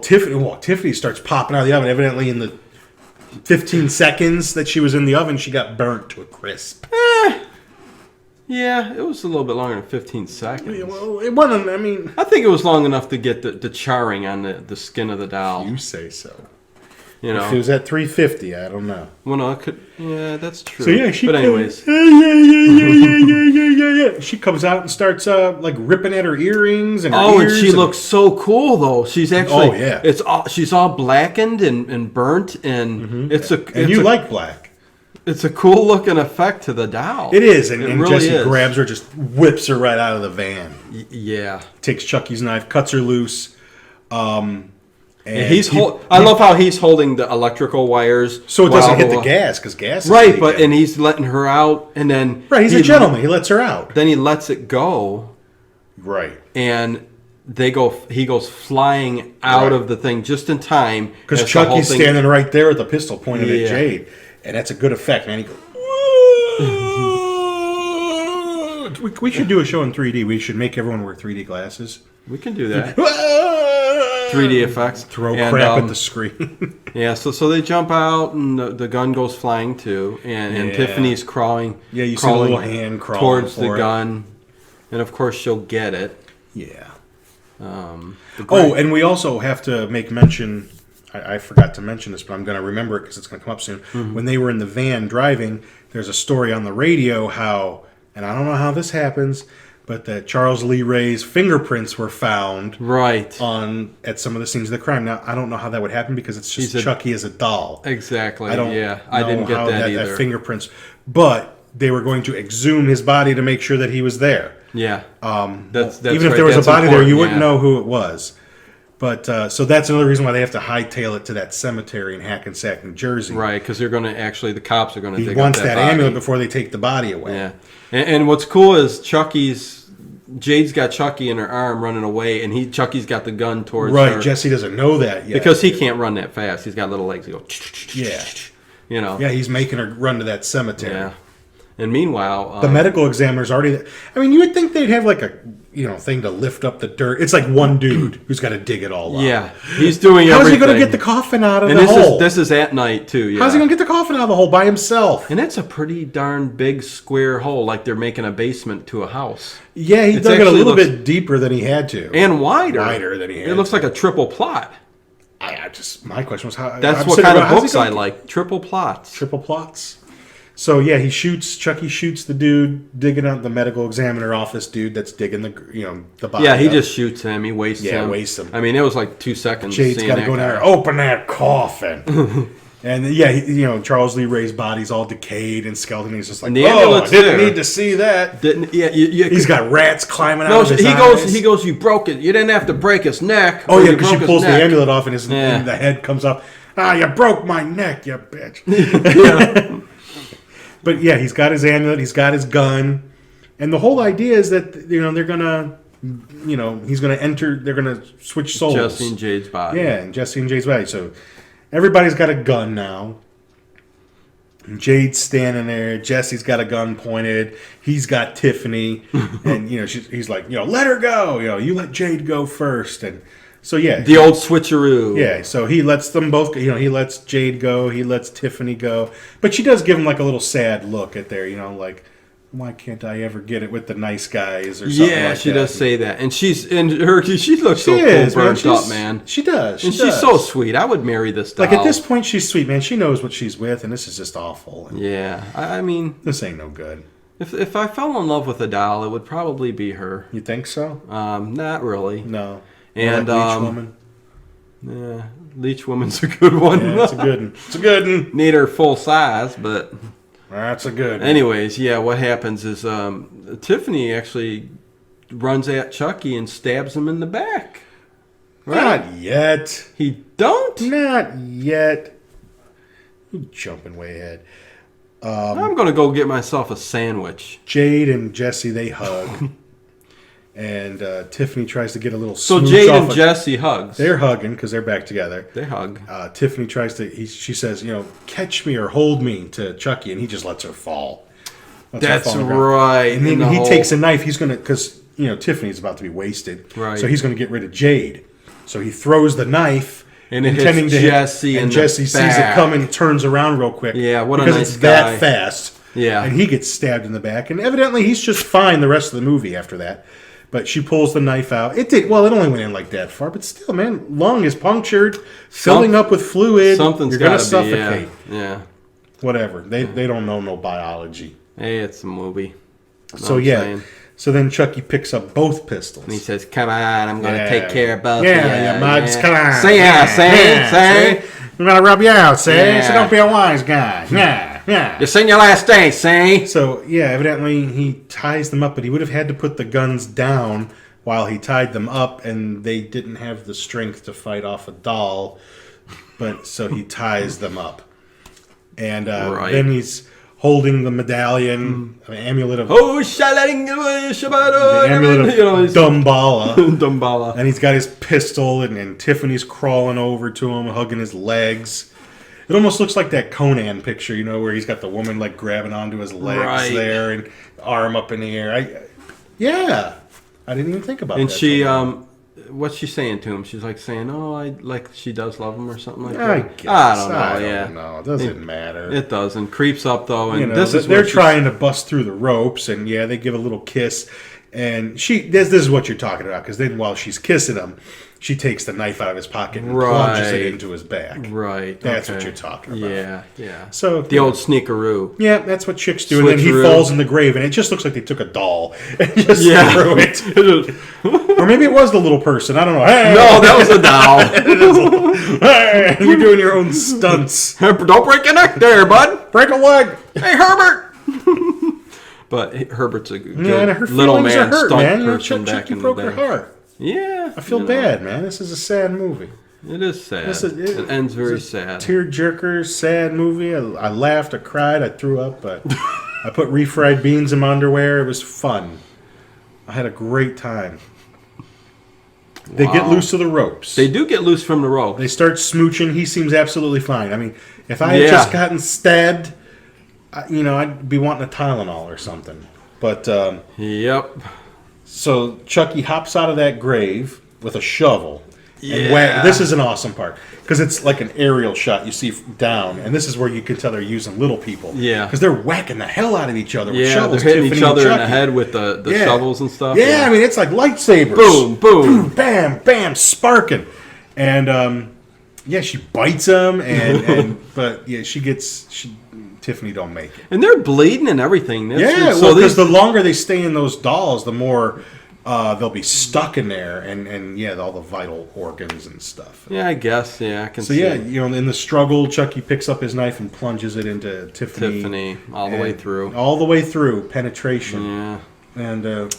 Tiffany starts popping out of the oven. Evidently, in the 15 seconds that she was in the oven, she got burnt to a crisp. Yeah, it was a little bit longer than 15 seconds. Well, it wasn't. I mean, I think it was long enough to get the charring on the skin of the doll. You say so. If it was at 350, I don't know. Well, no, it could. Yeah, that's true. So yeah, anyways, she comes out and starts ripping at her earrings and her ears. And she looks so cool though. She's actually. She's all blackened and burnt, and you like black. It's a cool looking effect to the doll. It is, and really Jesse grabs her, just whips her right out of the van. Takes Chucky's knife, cuts her loose. And I love how he's holding the electrical wires so it doesn't hit the gas because gas is right. And he's letting her out, and then he's a gentleman. He lets her out. Then he lets it go. Right. And he goes flying out of the thing just in time. Because Chucky's standing right there with the pistol pointed at Jade. And that's a good effect, man. He goes, we should do a show in 3D. We should make everyone wear 3D glasses. We can do that. 3D effects. Throw crap at the screen. Yeah, so they jump out, and the gun goes flying too, and Tiffany's crawling. Yeah, you see a little hand crawling towards the gun, and of course she'll get it. Yeah. And we also have to make mention. I forgot to mention this, but I'm going to remember it because it's going to come up soon. Mm-hmm. When they were in the van driving, there's a story on the radio how, and I don't know how this happens, but that Charles Lee Ray's fingerprints were found at some of the scenes of the crime. Now, I don't know how that would happen because it's just Chucky as a doll. Exactly. I didn't get that either. That fingerprints, but they were going to exhume his body to make sure that he was there. Yeah. That's even if there was a body there, you wouldn't know who it was. But so that's another reason why they have to hightail it to that cemetery in Hackensack, New Jersey. Right, because they're going to the cops are going to dig up that body. He wants that amulet before they take the body away. Yeah, and what's cool is Jade's got Chucky in her arm running away, and Chucky's got the gun towards her. Right, Jesse doesn't know that yet. Because he can't run that fast. He's got little legs that go. Yeah. Yeah, he's making her run to that cemetery. Yeah. And meanwhile, the medical examiner's already there. I mean, you would think they'd have like a thing to lift up the dirt. It's like one dude who's got to dig it all up. Yeah, he's doing everything. How's he going to get the coffin out of the hole? This is at night too. Yeah. How's he going to get the coffin out of the hole by himself? And it's a pretty darn big square hole, like they're making a basement to a house. Yeah, he dug it a little bit deeper than he had to, and wider than he had. It looks like a triple plot. My question was how. That's what kind of books I like. Triple plots. Triple plots. So yeah, Chucky shoots the dude digging out the medical examiner office dude that's digging the body. Yeah, he just shoots him. He wastes him. Yeah, wastes him. I mean, it was like 2 seconds. Jade's got to go down there, open that coffin. And Charles Lee Ray's body's all decayed and skeleton. He's just like, I didn't need to see that. He's got rats climbing out of his eyes. He goes, you broke it. You didn't have to break his neck. Oh yeah, because she pulls the amulet off and the head comes up. You broke my neck, you bitch. Yeah. But yeah, he's got his amulet, he's got his gun, and the whole idea is that they're gonna, he's gonna enter. They're gonna switch souls. Jesse and Jade's body. Yeah, and Jesse and Jade's body. So everybody's got a gun now. And Jade's standing there. Jesse's got a gun pointed. He's got Tiffany, and he's like, let her go. You let Jade go first, and. So yeah, the old switcheroo. Yeah, so he lets them both. He lets Jade go. He lets Tiffany go. But she does give him like a little sad look at there. Like, why can't I ever get it with the nice guys or something like that? Yeah, she does say that, and she looks so cool, burnt up, man. She does, she's so sweet. I would marry this doll. Like at this point, she's sweet, man. She knows what she's with, and this is just awful. Yeah, I mean, this ain't no good. If I fell in love with a doll, it would probably be her. You think so? Not really. No. And Leech Woman. Yeah, Leech Woman's a good one. Yeah, that's a good one. It's a good one. Need her full size, but that's a good one. Anyways, yeah, what happens is Tiffany actually runs at Chucky and stabs him in the back. Right? Not yet. He don't? Not yet. You're jumping way ahead. I'm going to go get myself a sandwich. Jade and Jesse, they hug. And Tiffany tries to get a little So Jade and Jesse hugs. They're hugging because they're back together. They hug. Tiffany tries to. She says, catch me or hold me to Chucky, and he just lets her fall. That's right. And then he takes a knife. He's gonna because Tiffany's about to be wasted. Right. So he's gonna get rid of Jade. So he throws the knife. And it hits Jesse and Jesse sees it coming, turns around real quick. Yeah, what a nice guy. Because it's that fast. Yeah. And he gets stabbed in the back, and evidently he's just fine the rest of the movie after that. But she pulls the knife out. It only went in like that far, but still, man, lung is punctured, filling up with fluid. Something's got to suffocate. Yeah. Whatever. They don't know no biology. Hey, it's a movie. So so then Chucky picks up both pistols. And he says, "Come on, I'm going to take care of both of you. Yeah, Mugs, come on. Say. I'm going to rub you out, say. So don't be a wise guy. Yeah. You sing your last day, say. So, yeah, evidently he ties them up, but he would have had to put the guns down while he tied them up, and they didn't have the strength to fight off a doll. But so he ties them up. And then he's holding the medallion, the amulet of Oh, shalang, the amulet of Dumbala. Dumbala. And he's got his pistol, and Tiffany's crawling over to him, hugging his legs. It almost looks like that Conan picture, where he's got the woman like grabbing onto his legs there, and arm up in the air. I didn't even think about that. And she, what's she saying to him? She's like saying, she does love him or something like that. I guess. I don't know. I don't know. It doesn't matter. It doesn't. Creeps up though, and they're trying to bust through the ropes, and they give a little kiss, and this is what you're talking about, because then while she's kissing him, she takes the knife out of his pocket and plunges it into his back. Right. That's what you're talking about. Yeah. So the old sneakeroo. Yeah, that's what chicks do. And then he falls in the grave, and it just looks like they took a doll and just threw it. Or maybe it was the little person. I don't know. Hey! No, that was a doll. Hey, you're doing your own stunts. Don't break your neck there, bud. Break a leg. Hey, Herbert. But Herbert's a good her little man, hurt, stunt man. person back Chucky in broke the her day. heart. Yeah. I feel bad, man. This is a sad movie. It is sad. It ends very sad. Tear-jerker, sad movie. I laughed, I cried, I threw up, but I put refried beans in my underwear. It was fun. I had a great time. They get loose to the ropes. They do get loose from the rope. They start smooching. He seems absolutely fine. I mean, if I had just gotten stabbed, I'd be wanting a Tylenol or something. But, Yep. So Chucky hops out of that grave with a shovel. Yeah. And this is an awesome part, because it's like an aerial shot you see down, and this is where you can tell they're using little people. Yeah. Because they're whacking the hell out of each other with Yeah, shovels. they're hitting Tiffany each other and in the Chucky. head with the shovels and stuff. Yeah, I mean, it's like lightsabers. Boom, boom. Bam, bam, sparking. And, she bites him, but Tiffany don't make it. And they're bleeding and everything. Because the longer they stay in those dolls, the more they'll be stuck in there, and all the vital organs and stuff. Yeah, I guess. Yeah, I can see. So in the struggle, Chucky picks up his knife and plunges it into Tiffany. All the way through. All the way through, penetration. Yeah. And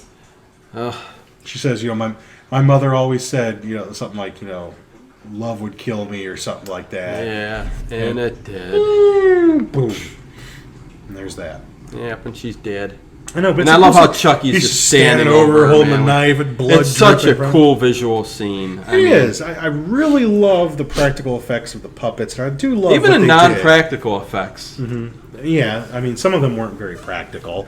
she says, my mother always said, something like, love would kill me or something like that. Yeah, and it did. Boom. And there's that. Yeah, and she's dead. I know, but and I love how Chucky's just standing over her, holding the knife and blood. It's such a cool visual scene. It is. I really love the practical effects of the puppets, and I do love even what the they non-practical effects. Mm-hmm. Yeah, I mean, some of them weren't very practical.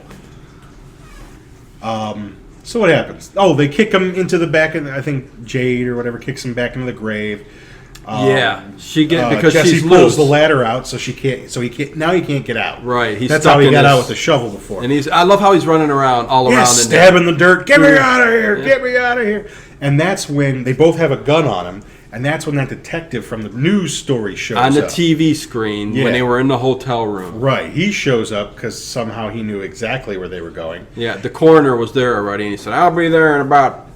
So what happens? Oh, they kick him into the back of I think Jade or whatever kicks him back into the grave. Because Jesse she's pulls loose. the ladder out, so she can't. So he can't. Now he can't get out. Right. That's how he got out with the shovel before. And I love how he's running around all around, stabbing the dirt. Get me out of here! Get me out of here! And that's when they both have a gun on him, and that's when that detective from the news story shows on the up. TV screen when they were in the hotel room. Right. He shows up because somehow he knew exactly where they were going. Yeah. The coroner was there already, and he said, "I'll be there in about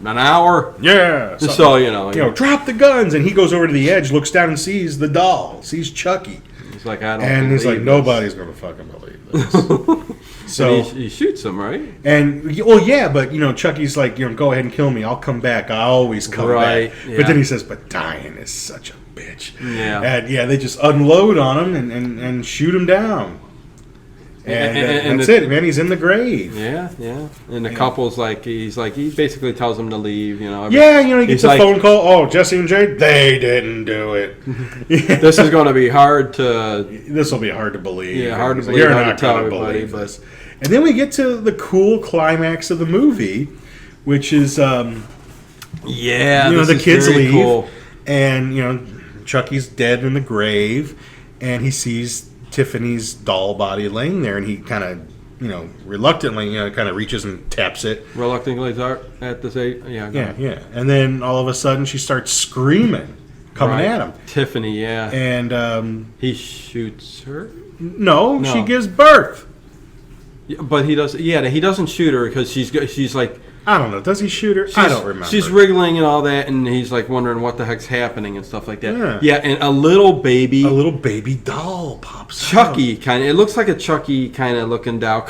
an hour." Yeah. So drop the guns, and he goes over to the edge, looks down, and sees the doll, sees Chucky. He's like, I don't. And he's like, nobody's gonna fucking believe this. So he shoots him, right? And but Chucky's like, go ahead and kill me. I'll come back. I always come back. Yeah. But then he says, but dying is such a bitch. Yeah. And they just unload on him and shoot him down. And that's it, man. He's in the grave. Yeah. And the couple's like, he basically tells him to leave. He gets a phone call. Oh, Jesse and Jade, they didn't do it. This is going to be hard to. This will be hard to believe. Yeah, hard to believe. You're hard not to tell going to everybody, believe this. And then we get to the cool climax of the movie, which is, the kids leave, cool. and Chucky's dead in the grave, and he sees Tiffany's doll body laying there, and he kind of, reluctantly, kind of reaches and taps it. Reluctantly at this age, yeah. And then all of a sudden, she starts screaming, coming at him. Tiffany, yeah. And he shoots her. No, she gives birth. Yeah, but he doesn't. Yeah, he doesn't shoot her because she's like. I don't know. Does he shoot her? I don't remember. She's wriggling and all that, and he's like wondering what the heck's happening and stuff like that. Yeah, and a little baby doll pops Chucky kind of. It looks like a Chucky kind of looking doll.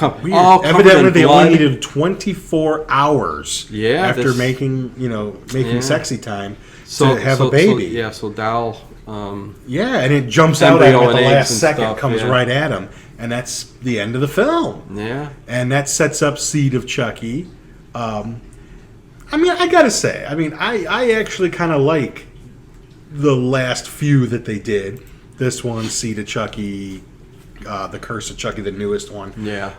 Evidently, they only needed 24 hours. Yeah, after making sexy time to have a baby. So doll Yeah, and it jumps out at him at the last second, stuff, comes right at him, and that's the end of the film. Yeah. And that sets up Seed of Chucky. I mean, I gotta say, I actually kind of like the last few that they did. This one, Seed of Chucky, The Curse of Chucky, the newest one. Yeah.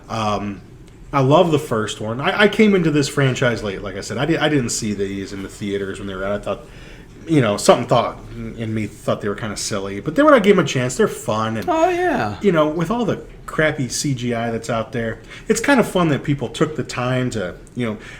I love the first one. I came into this franchise late, like I said. I didn't see these in the theaters when they were out. I thought, something in me thought they were kind of silly. But then when I gave them a chance, they're fun. And, Oh, yeah. with all the crappy CGI that's out there, it's kind of fun that people took the time to,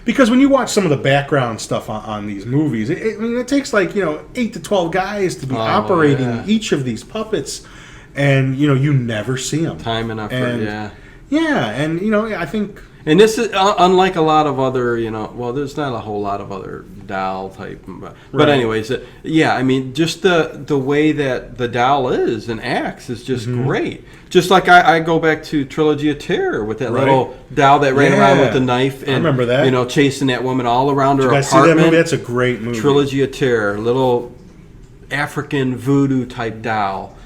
because when you watch some of the background stuff on these movies, it takes like, 8 to 12 guys to be operating each of these puppets. And, you never see them. Time and effort, yeah. Yeah, and I think, and this is unlike a lot of other, there's not a whole lot of other doll type, but anyways, yeah, I mean, just the way that the doll is and acts is just great. Just like I go back to Trilogy of Terror with that little doll that ran around with the knife and I remember that. Chasing that woman all around her you guys apartment. see that movie? That's a great movie. Trilogy of Terror, little African voodoo type doll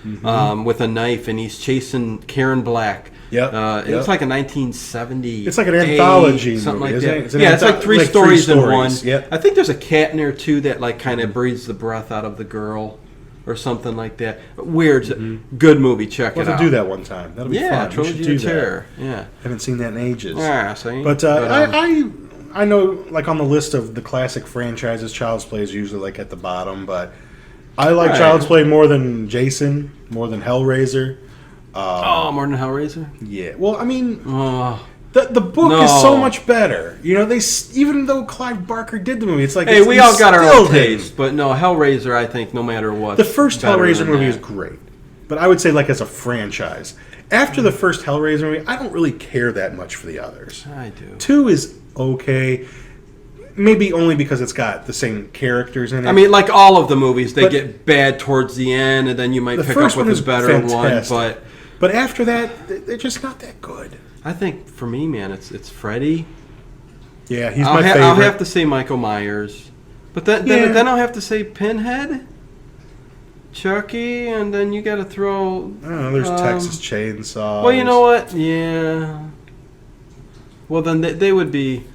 with a knife, and he's chasing Karen Black. Yep. It's like a 1970. It's like an anthology something movie, like isn't that. it? It's an It's like three stories in one. Yep. I think there's a cat in there too that like kind of breathes the breath out of the girl, or something like that. Weird, good movie. Check it out. We'll have to do that one time. That'll be fun. Trilogy of Terror. Yeah, haven't seen that in ages. Yeah, see? But I know, like on the list of the classic franchises, Child's Play is usually like at the bottom, but I like Child's Play more than Jason, more than Hellraiser. more than Hellraiser. Yeah. Well, I mean, the book is so much better. Even though Clive Barker did the movie, it's like we all got our own taste, but no, Hellraiser. I think no matter what, the first Hellraiser movie is great, but I would say like as a franchise, after the first Hellraiser movie, I don't really care that much for the others. I do. 2 is okay. Maybe only because it's got the same characters in it. I mean, like all of the movies, they get bad towards the end, and then you might pick up with a better one. But after that, they're just not that good. I think for me, man, it's Freddy. Yeah, he's my favorite. I'll have to say Michael Myers, but then I'll have to say Pinhead, Chucky, and then you got to throw. I don't know. There's Texas Chainsaw. Well, you know what? Yeah. Well, then they would be.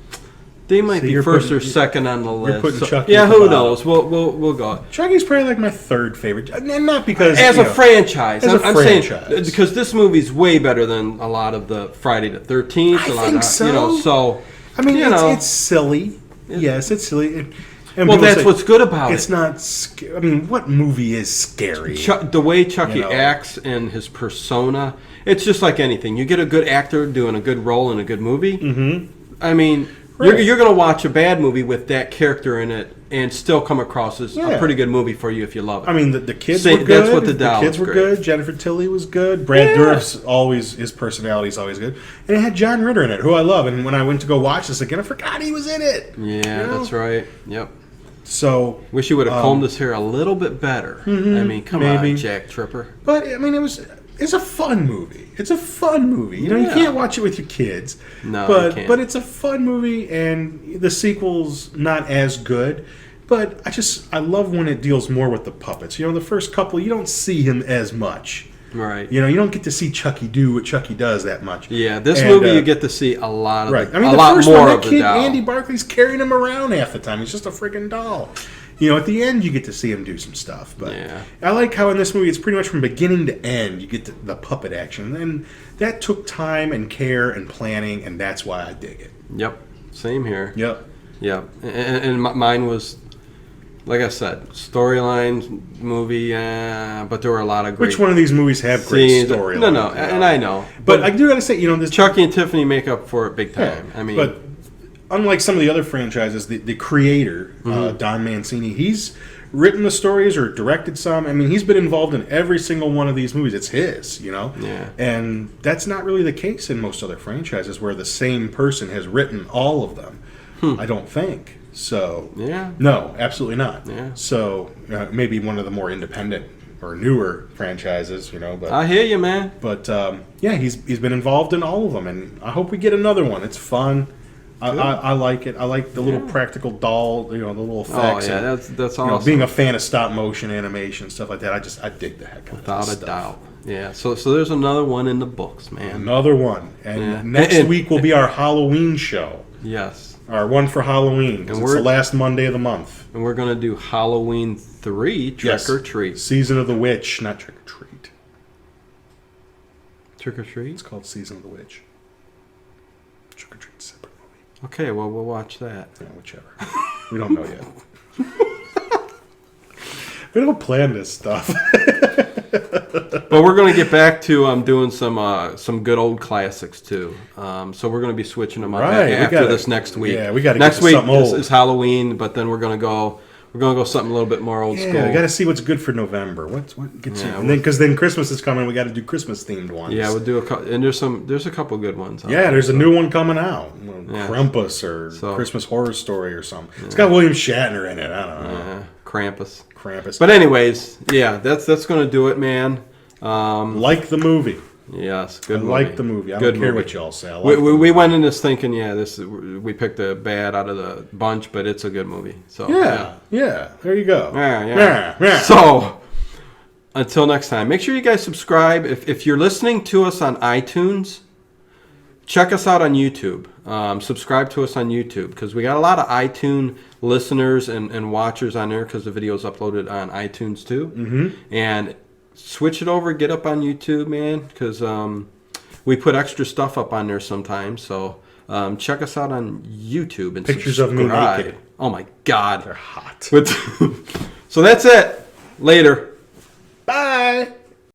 They might be first or second on the list. You're putting Chucky. Yeah, who knows? We'll go. Chucky's probably like my third favorite, and not because as a franchise. I'm franchise. saying because this movie's way better than a lot of the Friday the 13th. I think so. So I mean, it's silly. Yes, it's silly. And that's what's good about it. It's not. I mean, what movie is scary? The way Chucky acts and his persona, it's just like anything. You get a good actor doing a good role in a good movie. Mm-hmm. I mean. Right. You're going to watch a bad movie with that character in it and still come across as a pretty good movie for you if you love it. I mean, the kids were good. That's what the kids were great. Good. Jennifer Tilly was good. Brad Dourif's his personality is always good. And it had John Ritter in it, who I love. And when I went to go watch this again, I forgot he was in it. Yeah, that's right. Yep. So wish you would have combed his hair a little bit better. Mm-hmm, I mean, come on, Jack Tripper. But I mean, it's a fun movie. It's a fun movie. You can't watch it with your kids. No, but you can't. But it's a fun movie, and the sequel's not as good. But I love when it deals more with the puppets. The first couple, you don't see him as much. Right. You don't get to see Chucky do what Chucky does that much. Yeah, this movie you get to see a lot of right. a lot first more one, of the doll. Andy Barclay's carrying him around half the time. He's just a freaking doll. At the end, you get to see him do some stuff. But I like how in this movie, it's pretty much from beginning to end, you get the puppet action. And that took time and care and planning, and that's why I dig it. Yep. Same here. Yep. Yep. And mine was, like I said, storyline movie, but there were a lot of great... Which one of these movies have great storylines? No, and I know. But I do got to say, this... Chucky and Tiffany make up for it big time. Yeah, I mean... But unlike some of the other franchises, the creator, Don Mancini, he's written the stories or directed some. I mean, he's been involved in every single one of these movies. It's his, Yeah. And that's not really the case in most other franchises where the same person has written all of them. I don't think. So, no, absolutely not. Yeah. So, maybe one of the more independent or newer franchises, But I hear you, man. But, he's been involved in all of them, and I hope we get another one. It's fun. I like it. I like the little practical doll, the little effects. Oh yeah, that's awesome. Being a fan of stop motion animation stuff like that, I dig the heck out of Without that a stuff. doubt. Yeah. So there's another one in the books, man. Another one, and Yeah. next week will be our Halloween show. Yes. Our one for Halloween, because it's the last Monday of the month. And we're gonna do Halloween 3, Trick or Treat. Season of the Witch, not Trick or Treat. Trick or Treat. It's called Season of the Witch. Trick or Treat's a separate movie. Okay, well we'll watch that. Yeah, whichever. We don't know yet. We don't plan this stuff. But we're going to get back to doing some good old classics too. So we're going to be switching them up after this next week. Yeah, we got to next get week something old. is Halloween, but then we're going to go something a little bit more old school. Yeah, we got to see what's good for November. What gets you? And then because then Christmas is coming, we got to do Christmas themed ones. Yeah, we'll do a couple, and there's a couple good ones. Yeah, there's a new one coming out, Krampus or Christmas Horror Story or something. Yeah. It's got William Shatner in it. I don't know. Yeah, Krampus. But anyways, yeah, that's going to do it, man. Like the movie. Yes, good movie. Like the movie. I don't care what y'all say. We went in this thinking, we picked a bad out of the bunch, but it's a good movie. So yeah. There you go. Yeah. So until next time, make sure you guys subscribe. If you're listening to us on iTunes, check us out on YouTube. Subscribe to us on YouTube because we got a lot of iTunes listeners and watchers on there because the video's uploaded on iTunes too. Mm-hmm. And switch it over, get up on YouTube, man, because we put extra stuff up on there sometimes. So check us out on YouTube and pictures subscribe. of me naked. Oh my God, they're hot. So that's it. Later. Bye.